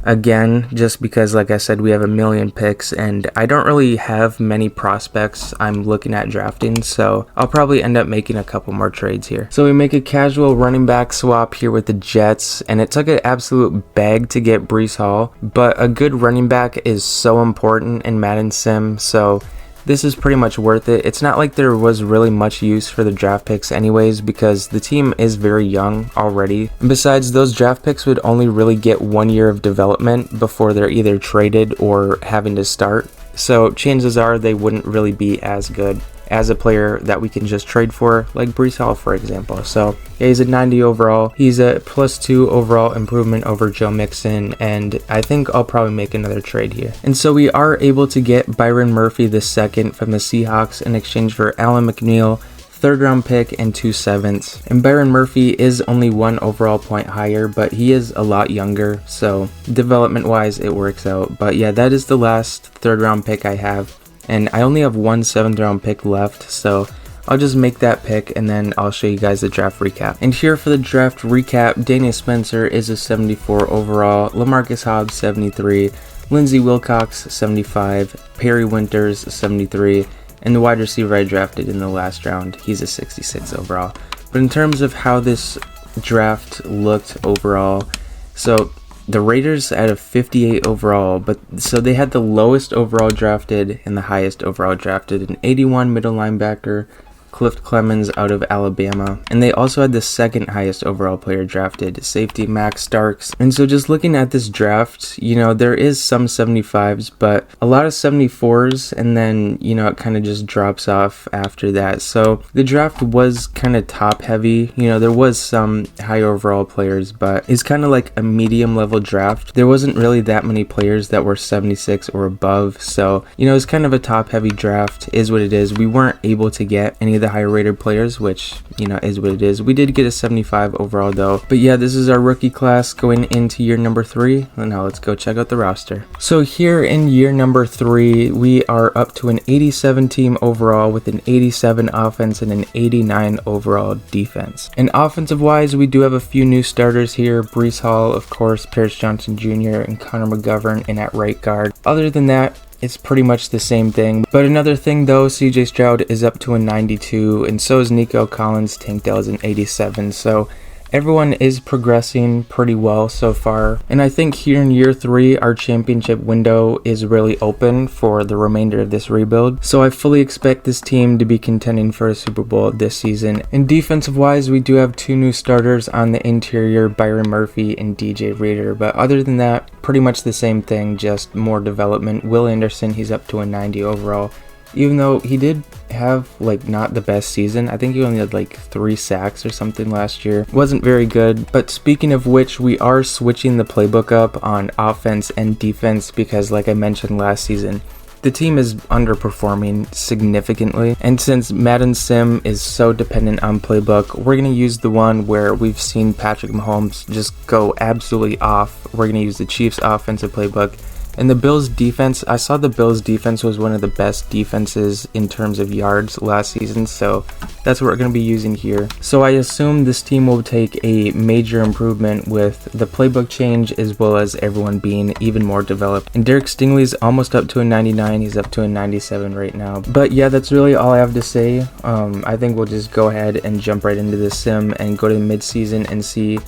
again, just because, like I said, we have a million picks and I don't really have many prospects I'm looking at drafting, so I'll probably end up making a couple more trades here. So we make a casual running back swap here with the Jets, and it took an absolute bag to get Breece Hall, but a good running back is so important in Madden Sim, so this is pretty much worth it. It's not like there was really much use for the draft picks anyways, because the team is very young already. And besides, those draft picks would only really get 1 year of development before they're either traded or having to start. So chances are they wouldn't really be as good as a player that we can just trade for, like Breece Hall, for example. So yeah, he's a 90 overall. He's a +2 overall improvement over Joe Mixon, and I think I'll probably make another trade here. And so we are able to get Byron Murphy II from the Seahawks in exchange for Alan McNeil, 3rd round pick, and 2 7ths. And Byron Murphy is only 1 overall point higher, but he is a lot younger, so development wise it works out. But yeah, that is the last 3rd round pick I have, and I only have 1 7th round pick left, so I'll just make that pick and then I'll show you guys the draft recap. And here for the draft recap, Danny Spencer is a 74 overall, LaMarcus Hobbs 73, Lindsey Wilcox 75, Perry Winters 73, and the wide receiver I drafted in the last round, he's a 66 overall. But in terms of how this draft looked overall, so the Raiders had a 58 overall, but so they had the lowest overall drafted and the highest overall drafted, an 81 middle linebacker, Cliff Clemens out of Alabama, and they also had the 2nd highest overall player drafted, safety Max Starks. And so just looking at this draft, you know, there is some 75s, but a lot of 74s, and then, you know, it kind of just drops off after that. So the draft was kind of top heavy. You know, there was some high overall players, but it's kind of like a medium level draft. There wasn't really that many players that were 76 or above, so, you know, it's kind of a top heavy draft, is what it is. We weren't able to get any of the higher rated players, which, you know, is what it is. We did get a 75 overall though. But yeah, this is our rookie class going into year number 3. And now let's go check out the roster. So here in year number 3, we are up to an 87 team overall with an 87 offense and an 89 overall defense. And offensive wise, we do have a few new starters here. Breece Hall, of course, Paris Johnson Jr., and Connor McGovern in at right guard. Other than that, it's pretty much the same thing. But another thing though, CJ Stroud is up to a 92, and so is Nico Collins. Tank Dell is an 87. So Everyone is progressing pretty well so far, and I think here in year 3 our championship window is really open for the remainder of this rebuild, so I fully expect this team to be contending for a Super Bowl this season. And defensive wise, we do have 2 new starters on the interior, Byron Murphy and DJ Reader, but other than that, pretty much the same thing, just more development. Will Anderson, he's up to a 90 overall. Even though he did have not the best season, I think he only had 3 sacks or something last year. Wasn't very good. But speaking of which, we are switching the playbook up on offense and defense because like I mentioned last season, the team is underperforming significantly, and since Madden Sim is so dependent on playbook, we're going to use the one where we've seen Patrick Mahomes just go absolutely off. We're going to use the Chiefs offensive playbook. And the Bills defense, I saw the Bills defense was one of the best defenses in terms of yards last season, so that's what we're going to be using here. So I assume this team will take a major improvement with the playbook change as well as everyone being even more developed. And Derek Stingley's almost up to a 99, he's up to a 97 right now. But yeah, that's really all I have to say. I think we'll just go ahead and jump right into the sim and go to the mid-season and see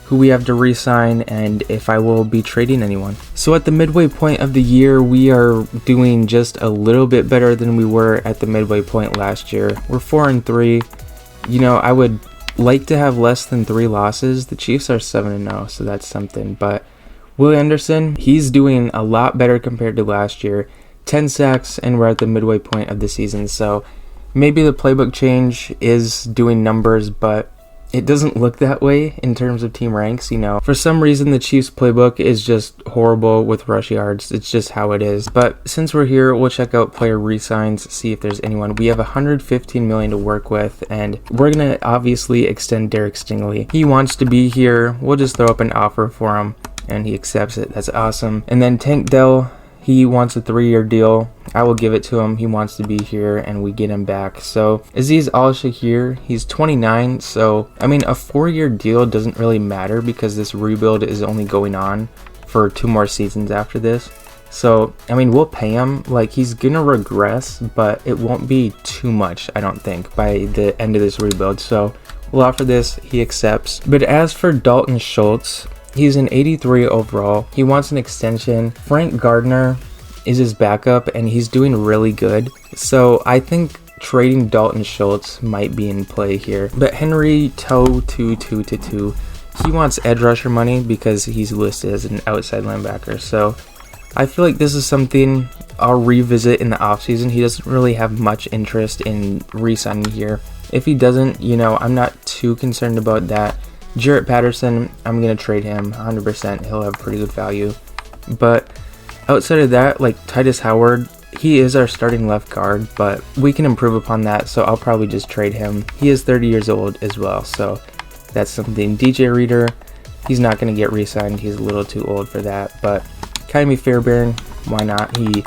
who we have to re-sign and if I will be trading anyone. So at the midway point of the year, we are doing just a little bit better than we were at the midway point last year. We're 4-3. You know, I would like to have less than 3 losses. The Chiefs are 7-0, so that's something. But Will Anderson, he's doing a lot better compared to last year. 10 sacks, and we're at the midway point of the season. So maybe the playbook change is doing numbers, but it doesn't look that way in terms of team ranks, you know. For some reason, the Chiefs playbook is just horrible with rush yards. It's just how it is. But since we're here, we'll check out player re-signs, see if there's anyone. We have $115 million to work with, and we're going to obviously extend Derek Stingley. He wants to be here. We'll just throw up an offer for him, and he accepts it. That's awesome. And then Tank Dell, he wants a 3-year deal. I will give it to him. He wants to be here, and we get him back. So Azeez Al-Shakir, he's 29. So I mean, a 4-year deal doesn't really matter because this rebuild is only going on for 2 more seasons after this. So I mean, we'll pay him. He's gonna regress, but it won't be too much, I don't think, by the end of this rebuild. So we'll offer this. He accepts. But as for Dalton Schultz, he's an 83 overall. He wants an extension. Frank Gardner is his backup, and he's doing really good. So I think trading Dalton Schultz might be in play here. But Henry Toe 222, he wants edge rusher money because he's listed as an outside linebacker. So I feel like this is something I'll revisit in the offseason. He doesn't really have much interest in re-signing here. If he doesn't, you know, I'm not too concerned about that. Jarrett Patterson, I'm going to trade him 100%. He'll have pretty good value. But outside of that, Titus Howard, he is our starting left guard, but we can improve upon that, so I'll probably just trade him. He is 30 years old as well, so that's something. DJ Reader, he's not going to get re-signed. He's a little too old for that, but Kyrie Fairbairn, why not? He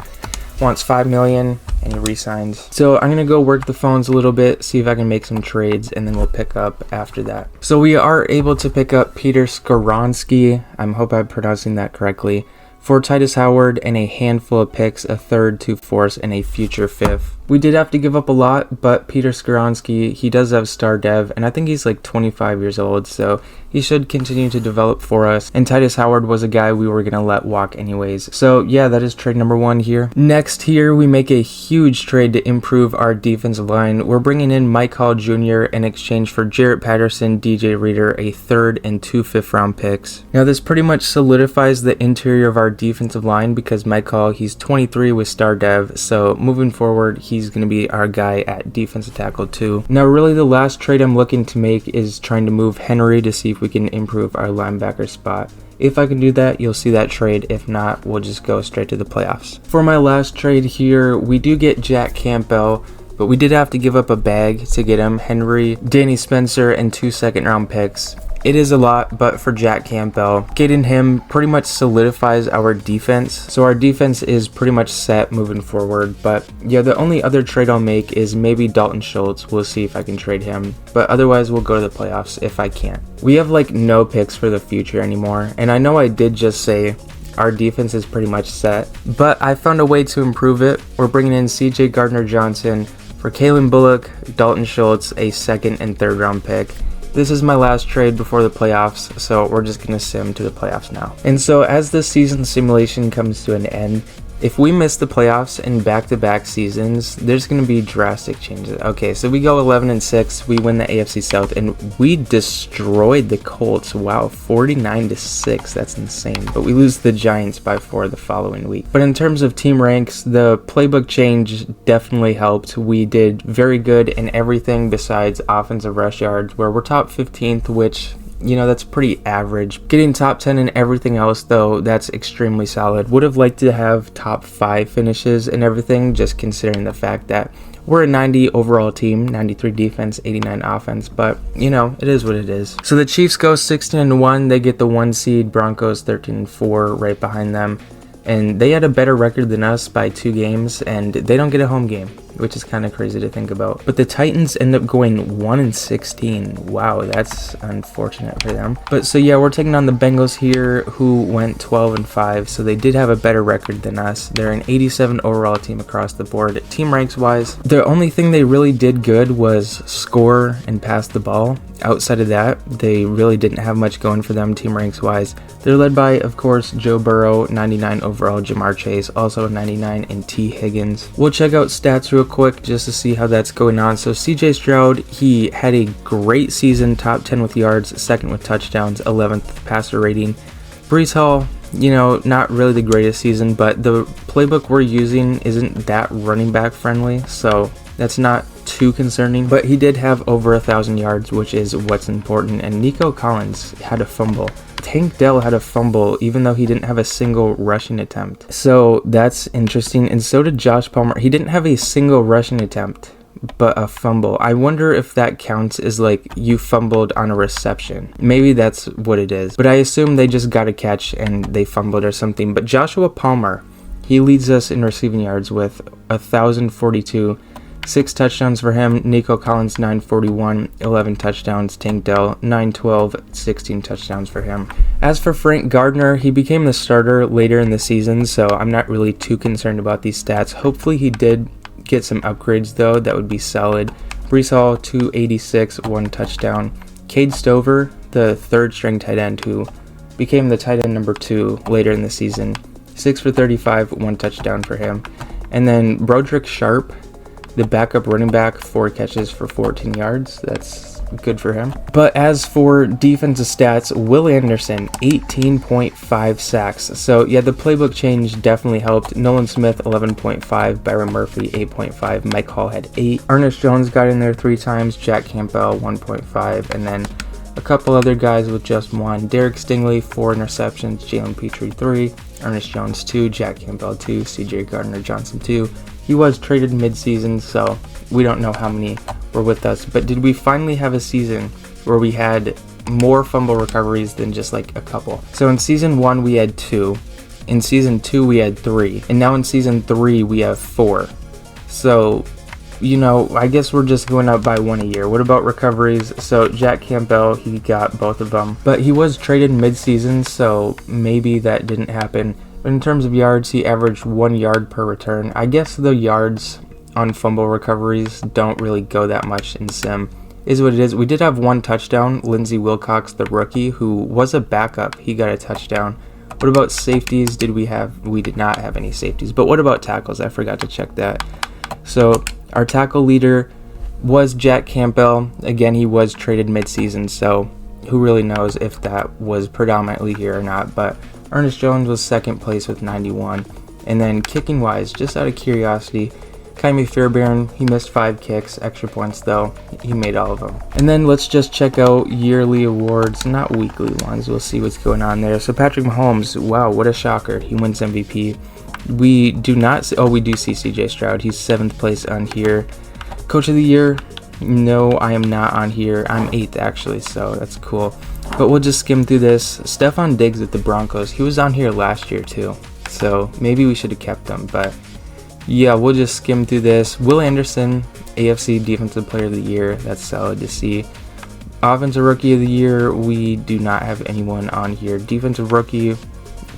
wants $5 million. And he re-signs. So I'm going to go work the phones a little bit, see if I can make some trades, and then we'll pick up after that. So we are able to pick up Peter Skoronski, I hope I'm pronouncing that correctly, for Titus Howard and a handful of picks, a 3rd, 2 4ths, and a future 5th. We did have to give up a lot, but Peter Skoronski, he does have star dev, and I think he's 25 years old, so he should continue to develop for us. And Titus Howard was a guy we were going to let walk anyways. So yeah, that is trade number 1 here. Next here, we make a huge trade to improve our defensive line. We're bringing in Mike Hall Jr. in exchange for Jarrett Patterson, DJ Reader, a 3rd, and 2 5th-round picks. Now this pretty much solidifies the interior of our defensive line because Mike Hall, he's 23 with star dev, so moving forward, he's going to be our guy at defensive tackle too. Now really the last trade I'm looking to make is trying to move Henry to see if we can improve our linebacker spot. If I can do that, you'll see that trade. If not, we'll just go straight to the playoffs. For my last trade here, we do get Jack Campbell, but we did have to give up a bag to get him. Henry, Danny Spencer, and 2 second-round picks. It is a lot, but for Jack Campbell, getting him pretty much solidifies our defense. So our defense is pretty much set moving forward. But yeah, the only other trade I'll make is maybe Dalton Schultz. We'll see if I can trade him. But otherwise, we'll go to the playoffs if I can. We have no picks for the future anymore. And I know I did just say our defense is pretty much set, but I found a way to improve it. We're bringing in CJ Gardner-Johnson for Kalen Bullock, Dalton Schultz, a 2nd and 3rd round pick. This is my last trade before the playoffs, so we're just going to sim to the playoffs now. And so as this season simulation comes to an end, if we miss the playoffs in back-to-back seasons, there's going to be drastic changes. Okay, so we go 11-6, we win the AFC South, and we destroyed the Colts. Wow, 49-6, that's insane. But we lose the Giants by 4 the following week. But in terms of team ranks, the playbook change definitely helped. We did very good in everything besides offensive rush yards, where we're top 15th, which, you know, that's pretty average. Getting top 10 in everything else, though, that's extremely solid. Would have liked to have top 5 finishes and everything, just considering the fact that we're a 90 overall team, 93 defense, 89 offense, but, you know, it is what it is. So the Chiefs go 16-1, they get the 1 seed, Broncos 13-4 right behind them, and they had a better record than us by 2 games, and they don't get a home game, which is kind of crazy to think about. But the Titans end up going 1-16. Wow, that's unfortunate for them. But so yeah, we're taking on the Bengals here, who went 12-5, so they did have a better record than us. They're an 87 overall team across the board. Team ranks wise, the only thing they really did good was score and pass the ball. Outside of that, they really didn't have much going for them team ranks wise. They're led by, of course, Joe Burrow, 99 overall, Jamar Chase, also 99, and T. Higgins. We'll check out stats real quick just to see how that's going on. So CJ Stroud, he had a great season, top 10 with yards, 2nd with touchdowns, 11th passer rating. Breece Hall, you know, not really the greatest season, but the playbook we're using isn't that running back friendly, so that's not too concerning. But he did have over 1,000 yards, which is what's important. And Nico Collins had a fumble. Tank Dell had a fumble, even though he didn't have a single rushing attempt. So that's interesting. And so did Josh Palmer. He didn't have a single rushing attempt, but a fumble. I wonder if that counts as like you fumbled on a reception. Maybe that's what it is. But I assume they just got a catch and they fumbled or something. But Joshua Palmer, he leads us in receiving yards with 1,042. 6 touchdowns for him. Nico Collins, 941, 11 touchdowns. Tank Dell, 912, 16 touchdowns for him. As for Frank Gardner, he became the starter later in the season, so I'm not really too concerned about these stats. Hopefully he did get some upgrades, though. That would be solid. Breece Hall, 286, 1 touchdown. Cade Stover, the 3rd string tight end, who became the tight end number 2 later in the season. 6 for 35, 1 touchdown for him. And then Broderick Sharp, the backup running back, 4 catches for 14 yards. That's good for him. But as for defensive stats, Will Anderson, 18.5 sacks. So yeah, the playbook change definitely helped. Nolan Smith, 11.5. Byron Murphy, 8.5. Mike Hall had 8. Ernest Jones got in there 3 times. Jack Campbell, 1.5. And then a couple other guys with just 1. Derek Stingley, 4 interceptions. Jalen Petrie, 3. Ernest Jones, 2. Jack Campbell, 2. CJ Gardner-Johnson, 2. He was traded mid-season, so we don't know how many were with us. But did we finally have a season where we had more fumble recoveries than just like a couple? So in season 1 we had 2. In season 2 we had 3. And now in season 3 we have 4. So, you know, I guess we're just going up by 1 a year. What about recoveries? So Jack Campbell, he got both of them. But he was traded mid-season, so maybe that didn't happen. But in terms of yards, he averaged 1 yard per return. I guess the yards on fumble recoveries don't really go that much in sim. Is what it is. We did have 1 touchdown. Lindsey Wilcox, the rookie, who was a backup, he got a touchdown. What about safeties? Did we have? We did not have any safeties. But what about tackles? I forgot to check that. So our tackle leader was Jack Campbell. Again, he was traded mid-season, so who really knows if that was predominantly here or not. But Ernest Jones was 2nd place with 91. And then kicking wise, just out of curiosity, Kaimi Fairbairn, he missed 5 kicks, extra points though, he made all of them. And then let's just check out yearly awards, not weekly ones, we'll see what's going on there. So Patrick Mahomes, wow, what a shocker, he wins MVP. We do not see, we do see CJ Stroud, he's 7th place on here. Coach of the year, no, I am not on here, I'm 8th actually, so that's cool. But we'll just skim through this. Stephon Diggs with the Broncos, he was on here last year too, so maybe we should have kept him, but yeah, we'll just skim through this. Will Anderson, AFC Defensive Player of the Year, that's solid to see. Offensive Rookie of the Year, we do not have anyone on here. Defensive Rookie,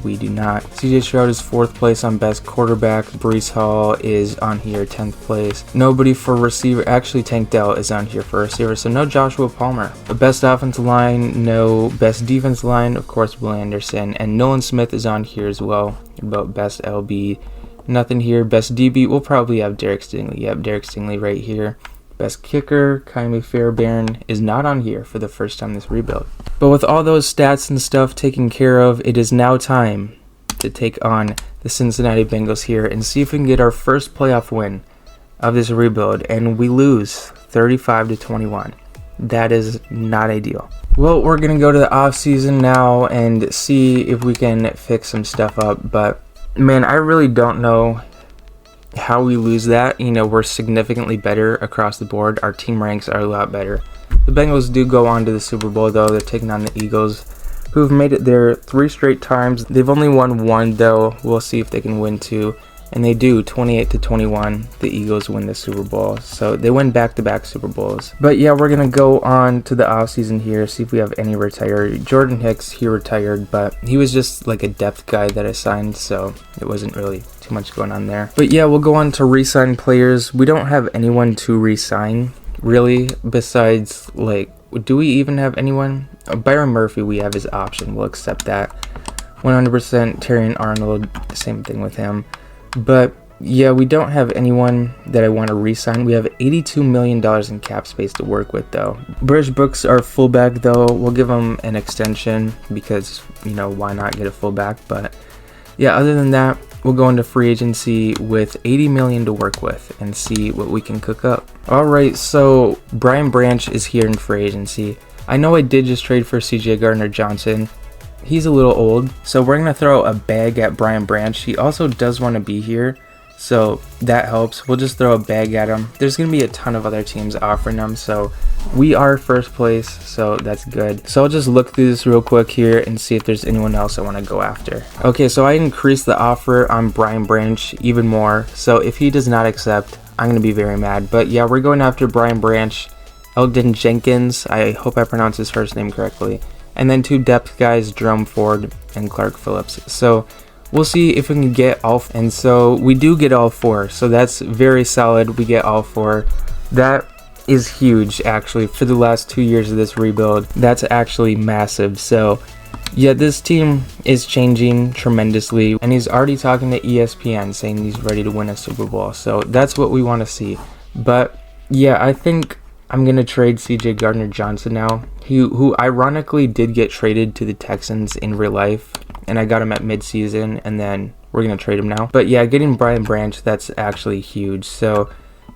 We do not. CJ Stroud is 4th place on best quarterback. Breece Hall is on here 10th place. Nobody for receiver. Actually, Tank Dell is on here for receiver, so no Joshua Palmer. The best offensive line, no best defensive line, of course, Will Anderson. And Nolan Smith is on here as well. About best LB. Nothing here. Best DB, we'll probably have Derek Stingley. Yep, Derek Stingley right here. Best kicker, Kaimi Fairbairn, is not on here for the first time this rebuild. But with all those stats and stuff taken care of, it is now time to take on the Cincinnati Bengals here and see if we can get our first playoff win of this rebuild. And we lose 35-21. That is not ideal. Well, we're going to go to the offseason now and see if we can fix some stuff up. But, man, I really don't know how we lose that. You know, we're significantly better across the board. Our team ranks are a lot better. The Bengals do go on to the Super Bowl, though. They're taking on the Eagles, who've made it there 3 straight times. They've only won 1, though. We'll see if they can win 2. And they do, 28-21. The Eagles win the Super Bowl. So they win back-to-back Super Bowls. But yeah, we're going to go on to the offseason here, see if we have any retired. Jordan Hicks, he retired, but he was just like a depth guy that I signed, so it wasn't really too much going on there. But yeah, we'll go on to re-sign players. We don't have anyone to re-sign, really, besides, like, do we even have anyone? Byron Murphy, we have his option. We'll accept that. 100% Terrion Arnold, same thing with him. But yeah, we don't have anyone that I want to re-sign. We have $82 million in cap space to work with, though. British Brooks, our fullback, though, we'll give him an extension because, you know, why not get a fullback? But yeah, other than that, we'll go into free agency with $80 million to work with and see what we can cook up. All right, so Brian Branch is here in free agency. I know I did just trade for CJ Gardner-Johnson. He's a little old, so we're going to throw a bag at Brian Branch. He also does want to be here, so that helps. We'll just throw a bag at him. There's going to be a ton of other teams offering him, so we are first place, so that's good. So I'll just look through this real quick here and see if there's anyone else I want to go after. Okay, so I increased the offer on Brian Branch even more, so if he does not accept, I'm going to be very mad. But yeah, we're going after Brian Branch, Eldon Jenkins, I hope I pronounced his first name correctly, and then 2 depth guys, Jerome Ford and Clark Phillips. So we'll see if we can get all, and so we do get all 4. So that's very solid. We get all 4. That is huge, actually, for the last 2 years of this rebuild. That's actually massive. So yeah, this team is changing tremendously, and he's already talking to ESPN saying he's ready to win a Super Bowl. So that's what we want to see. But yeah, I think I'm going to trade CJ Gardner-Johnson now, who ironically did get traded to the Texans in real life, and I got him at midseason, and then we're going to trade him now. But yeah, getting Brian Branch, that's actually huge. So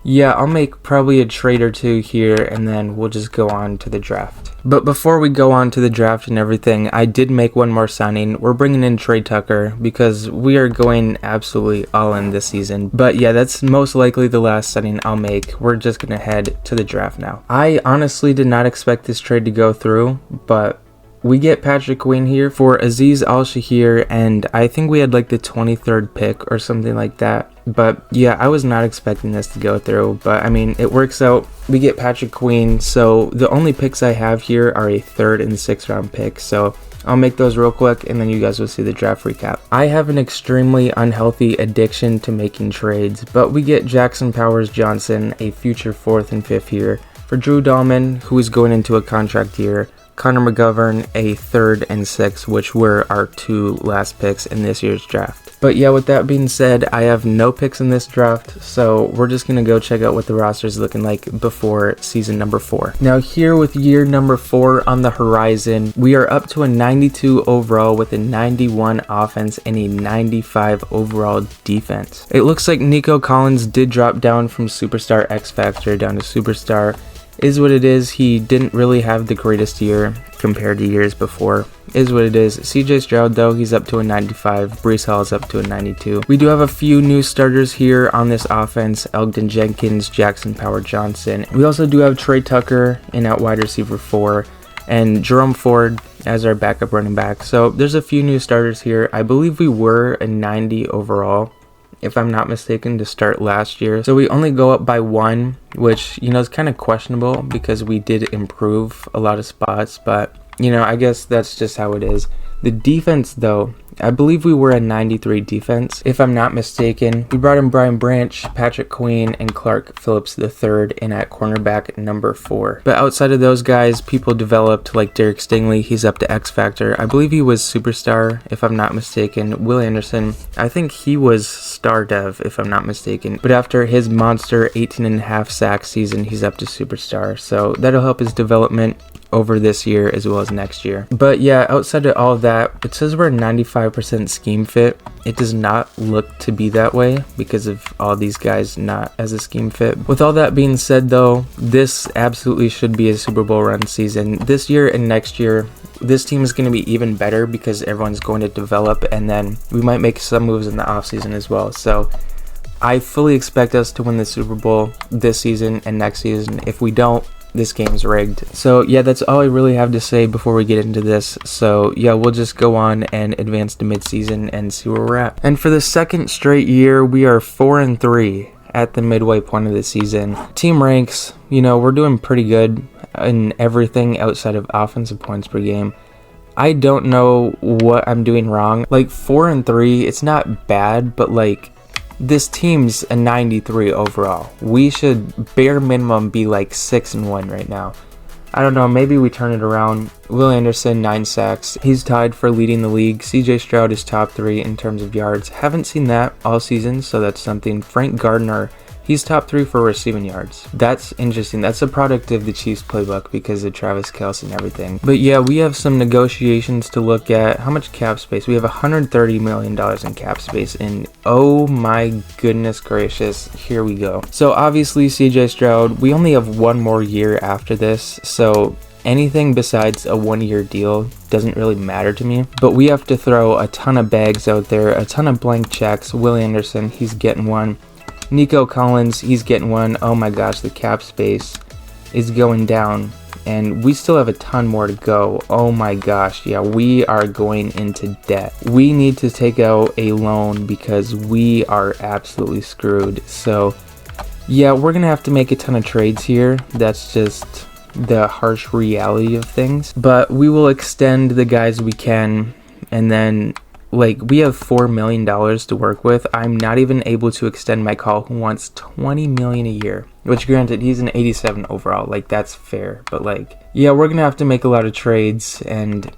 yeah, I'll make probably a trade or 2 here, and then we'll just go on to the draft. But before we go on to the draft and everything, I did make one more signing. We're bringing in Trey Tucker because we are going absolutely all in this season. But yeah, that's most likely the last signing I'll make. We're just going to head to the draft now. I honestly did not expect this trade to go through, but we get Patrick Queen here for Azeez Al-Shahir, and I think we had like the 23rd pick or something like that. But yeah, I was not expecting this to go through, but I mean, it works out. We get Patrick Queen, so the only picks I have here are a 3rd and 6th round pick, so I'll make those real quick and then you guys will see the draft recap. I have an extremely unhealthy addiction to making trades, but we get Jackson Powers Johnson, a future 4th and 5th here, for Drew Dahlman, who is going into a contract year, Connor McGovern, a 3rd and 6th, which were our 2 last picks in this year's draft. But yeah, with that being said, I have no picks in this draft, so we're just going to go check out what the roster is looking like before season number 4. Now here with year number 4 on the horizon, we are up to a 92 overall with a 91 offense and a 95 overall defense. It looks like Nico Collins did drop down from Superstar X Factor down to Superstar. Is what it is. He didn't really have the greatest year compared to years before. Is what it is. CJ Stroud, though, he's up to a 95. Breece Hall is up to a 92. We do have a few new starters here on this offense. Eldon Jenkins, Jackson Powers Johnson. We also do have Trey Tucker in at wide receiver 4. And Jerome Ford as our backup running back. So there's a few new starters here. I believe we were a 90 overall, if I'm not mistaken, to start last year. So we only go up by 1, which, you know, is kind of questionable because we did improve a lot of spots, but, you know, I guess that's just how it is. The defense, though, I believe we were a 93 defense, if I'm not mistaken. We brought in Brian Branch, Patrick Queen, and Clark Phillips III in at cornerback number 4. But outside of those guys, people developed like Derek Stingley. He's up to X Factor. I believe he was superstar, if I'm not mistaken. Will Anderson, I think he was star dev, if I'm not mistaken. But after his monster 18.5 sack season, he's up to superstar. So that'll help his development over this year as well as next year. But yeah, outside of all of that, it says we're 95% scheme fit. It does not look to be that way because of all these guys not as a scheme fit. With all that being said though, this absolutely should be a Super Bowl run season. This year and next year, this team is going to be even better because everyone's going to develop, and then we might make some moves in the offseason as well. So I fully expect us to win the Super Bowl this season and next season. If we don't, this game's rigged. So yeah, that's all I really have to say before we get into this. So yeah, we'll just go on and advance to midseason and see where we're at. And for the second straight year, we are 4-3 at the midway point of the season. Team ranks, we're doing pretty good in everything outside of offensive points per game. I don't know what I'm doing wrong. Like 4-3, it's not bad, but like this team's a 93 overall. We should bare minimum be like 6-1 right now. I don't know, maybe we turn it around. Will Anderson, 9 sacks. He's tied for leading the league. CJ Stroud is top 3 in terms of yards. Haven't seen that all season, so that's something. Frank Gardner, he's top 3 for receiving yards. That's interesting. That's a product of the Chiefs playbook because of Travis Kelce and everything. But yeah, we have some negotiations to look at. How much cap space? We have $130 million in cap space, and oh my goodness gracious, here we go. So obviously CJ Stroud, we only have one more year after this, so anything besides a 1-year deal doesn't really matter to me. But we have to throw a ton of bags out there, a ton of blank checks. Will Anderson, he's getting one. Nico Collins, he's getting one. Oh my gosh, the cap space is going down, and we still have a ton more to go. Oh my gosh, yeah, we are going into debt. We need to take out a loan because we are absolutely screwed. So yeah, we're gonna have to make a ton of trades here. That's just the harsh reality of things. But we will extend the guys we can, and then we have $4 million to work with. I'm not even able to extend my call who wants $20 million a year, which granted, he's an 87 overall. That's fair. But yeah, we're going to have to make a lot of trades and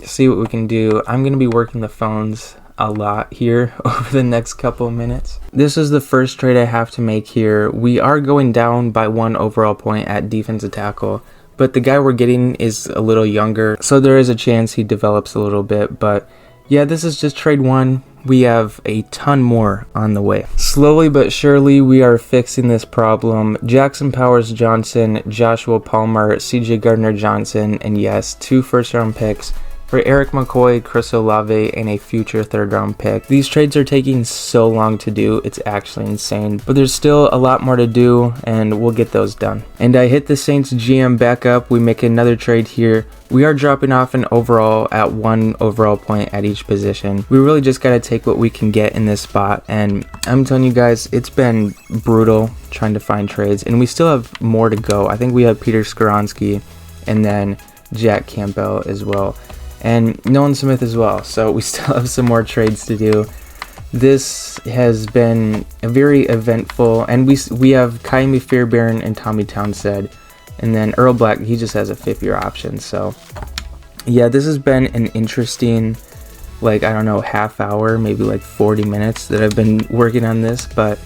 see what we can do. I'm going to be working the phones a lot here over the next couple of minutes. This is the first trade I have to make here. We are going down by 1 overall point at defensive tackle, but the guy we're getting is a little younger, so there is a chance he develops a little bit. But yeah, this is just trade 1. We have a ton more on the way. Slowly but surely, we are fixing this problem. Jackson Powers Johnson, Joshua Palmer, CJ Gardner-Johnson, and yes, 2 first-round picks for Eric McCoy, Chris Olave, and a future 3rd-round pick. These trades are taking so long to do, it's actually insane. But there's still a lot more to do, and we'll get those done. And I hit the Saints GM back up. We make another trade here. We are dropping off an overall at 1 overall point at each position. We really just got to take what we can get in this spot. And I'm telling you guys, it's been brutal trying to find trades. And we still have more to go. I think we have Peter Skoronski and then Jack Campbell as well, and Nolan Smith as well. So we still have some more trades to do. This has been a very eventful, and we have Kaimi Fairbairn and Tommy Townsend, and then Earl Black, he just has a 5th-year option. So yeah, this has been an interesting, I don't know, half hour, maybe 40 minutes that I've been working on this. But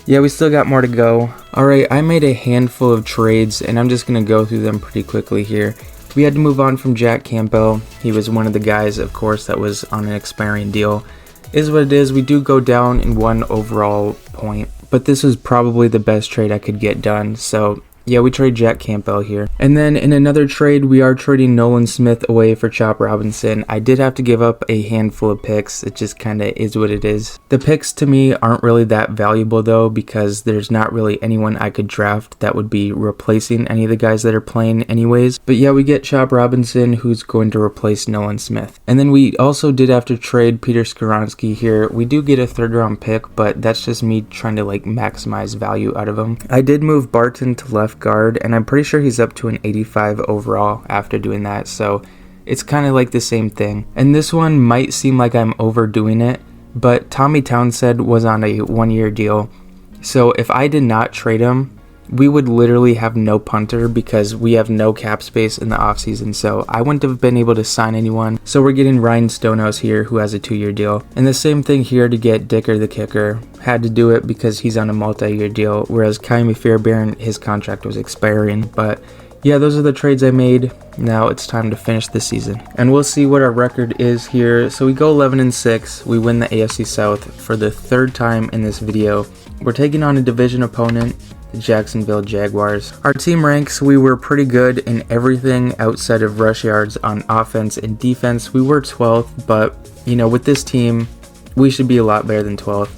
yeah, we still got more to go. Alright, I made a handful of trades, and I'm just going to go through them pretty quickly here. We had to move on from Jack Campbell. He was one of the guys, of course, that was on an expiring deal. Is what it is. We do go down in 1 overall point, but this was probably the best trade I could get done. So yeah, we trade Jack Campbell here. And then in another trade, we are trading Nolan Smith away for Chop Robinson. I did have to give up a handful of picks. It just kind of is what it is. The picks to me aren't really that valuable though, because there's not really anyone I could draft that would be replacing any of the guys that are playing anyways. But yeah, we get Chop Robinson, who's going to replace Nolan Smith. And then we also did have to trade Peter Skoronski here. We do get a 3rd-round pick, but that's just me trying to maximize value out of him. I did move Barton to left guard, and I'm pretty sure he's up to an 85 overall after doing that. So it's kind of like the same thing. And this one might seem like I'm overdoing it, but Tommy Townsend was on a 1-year deal. So if I did not trade him, we would literally have no punter because we have no cap space in the offseason, so I wouldn't have been able to sign anyone. So we're getting Ryan Stonehouse here, who has a 2-year deal. And the same thing here to get Dicker the kicker. Had to do it because he's on a multi-year deal, whereas Kaimi Fairbairn, his contract was expiring. But yeah, those are the trades I made. Now it's time to finish the season. And we'll see what our record is here. So we go 11-6. We win the AFC South for the 3rd time in this video. We're taking on a division opponent, the Jacksonville Jaguars. Our team ranks, we were pretty good in everything outside of rush yards on offense and defense. We were 12th, but you know, with this team, we should be a lot better than 12th.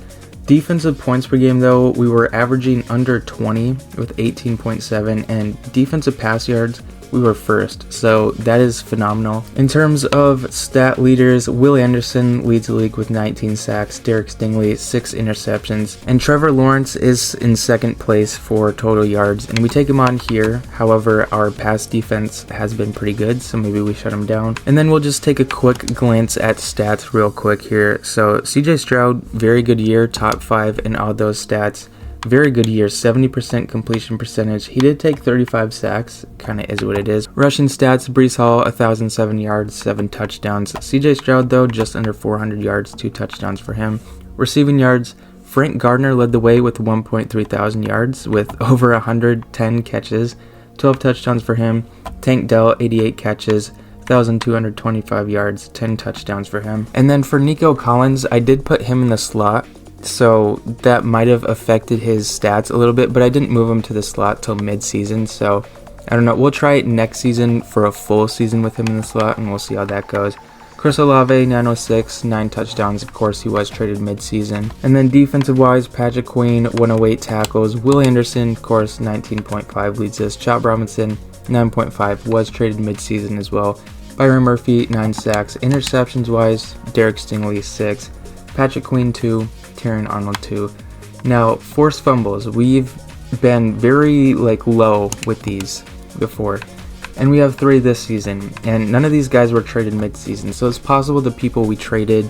Defensive points per game though, we were averaging under 20 with 18.7, and defensive pass yards, we were 1st, so that is phenomenal. In terms of stat leaders, Will Anderson leads the league with 19 sacks, Derek Stingley 6 interceptions, and Trevor Lawrence is in 2nd place for total yards, and we take him on here. However, our pass defense has been pretty good, so maybe we shut him down. And then we'll just take a quick glance at stats real quick here. So CJ Stroud, very good year, top 5 in all those stats. Very good year, 70% completion percentage. He did take 35 sacks, kind of is what it is. Rushing stats, Breece Hall, 1,007 yards, 7 touchdowns. CJ Stroud, though, just under 400 yards, 2 touchdowns for him. Receiving yards, Frank Gardner led the way with 1.3 thousand yards, with over 110 catches, 12 touchdowns for him. Tank Dell, 88 catches, 1,225 yards, 10 touchdowns for him. And then for Nico Collins, I did put him in the slot, so that might have affected his stats a little bit, but I didn't move him to the slot till mid-season, so I don't know. We'll try it next season for a full season with him in the slot, and we'll see how that goes. Chris Olave, 906, 9 touchdowns. Of course, he was traded mid-season. And then defensive-wise, Patrick Queen, 108 tackles. Will Anderson, of course, 19.5 leads us. Chop Robinson, 9.5, was traded mid-season as well. Byron Murphy, 9 sacks. Interceptions-wise, Derek Stingley, 6. Patrick Queen, 2. Terran Arnold 2. Now, forced fumbles, we've been very low with these before, and we have 3 this season, and none of these guys were traded mid-season, so it's possible the people we traded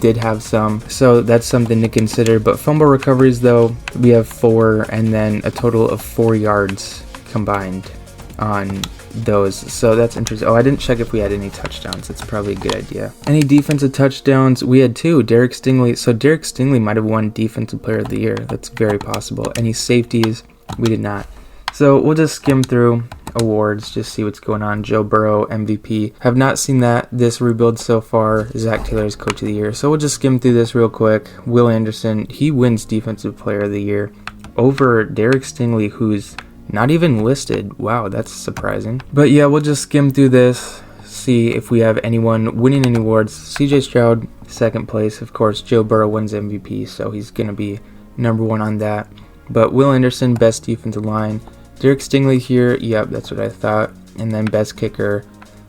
did have some, so that's something to consider. But fumble recoveries though, we have 4, and then a total of 4 yards combined on those, so that's interesting. Oh, I didn't check if we had any touchdowns. That's probably a good idea. Any defensive touchdowns? We had 2. Derek Stingley. So Derek Stingley might have won Defensive Player of the Year. That's very possible. Any safeties? We did not. So we'll just skim through awards, just see what's going on. Joe Burrow, MVP. Have not seen that this rebuild so far. Zach Taylor's Coach of the Year. So we'll just skim through this real quick. Will Anderson, he wins Defensive Player of the Year over Derek Stingley, who's not even listed. Wow, that's surprising. But yeah, we'll just skim through this, see if we have anyone winning any awards. CJ Stroud, 2nd place. Of course, Joe Burrow wins MVP, so he's going to be number 1 on that. But Will Anderson, best defensive line. Derek Stingley here, yep, that's what I thought. And then best kicker.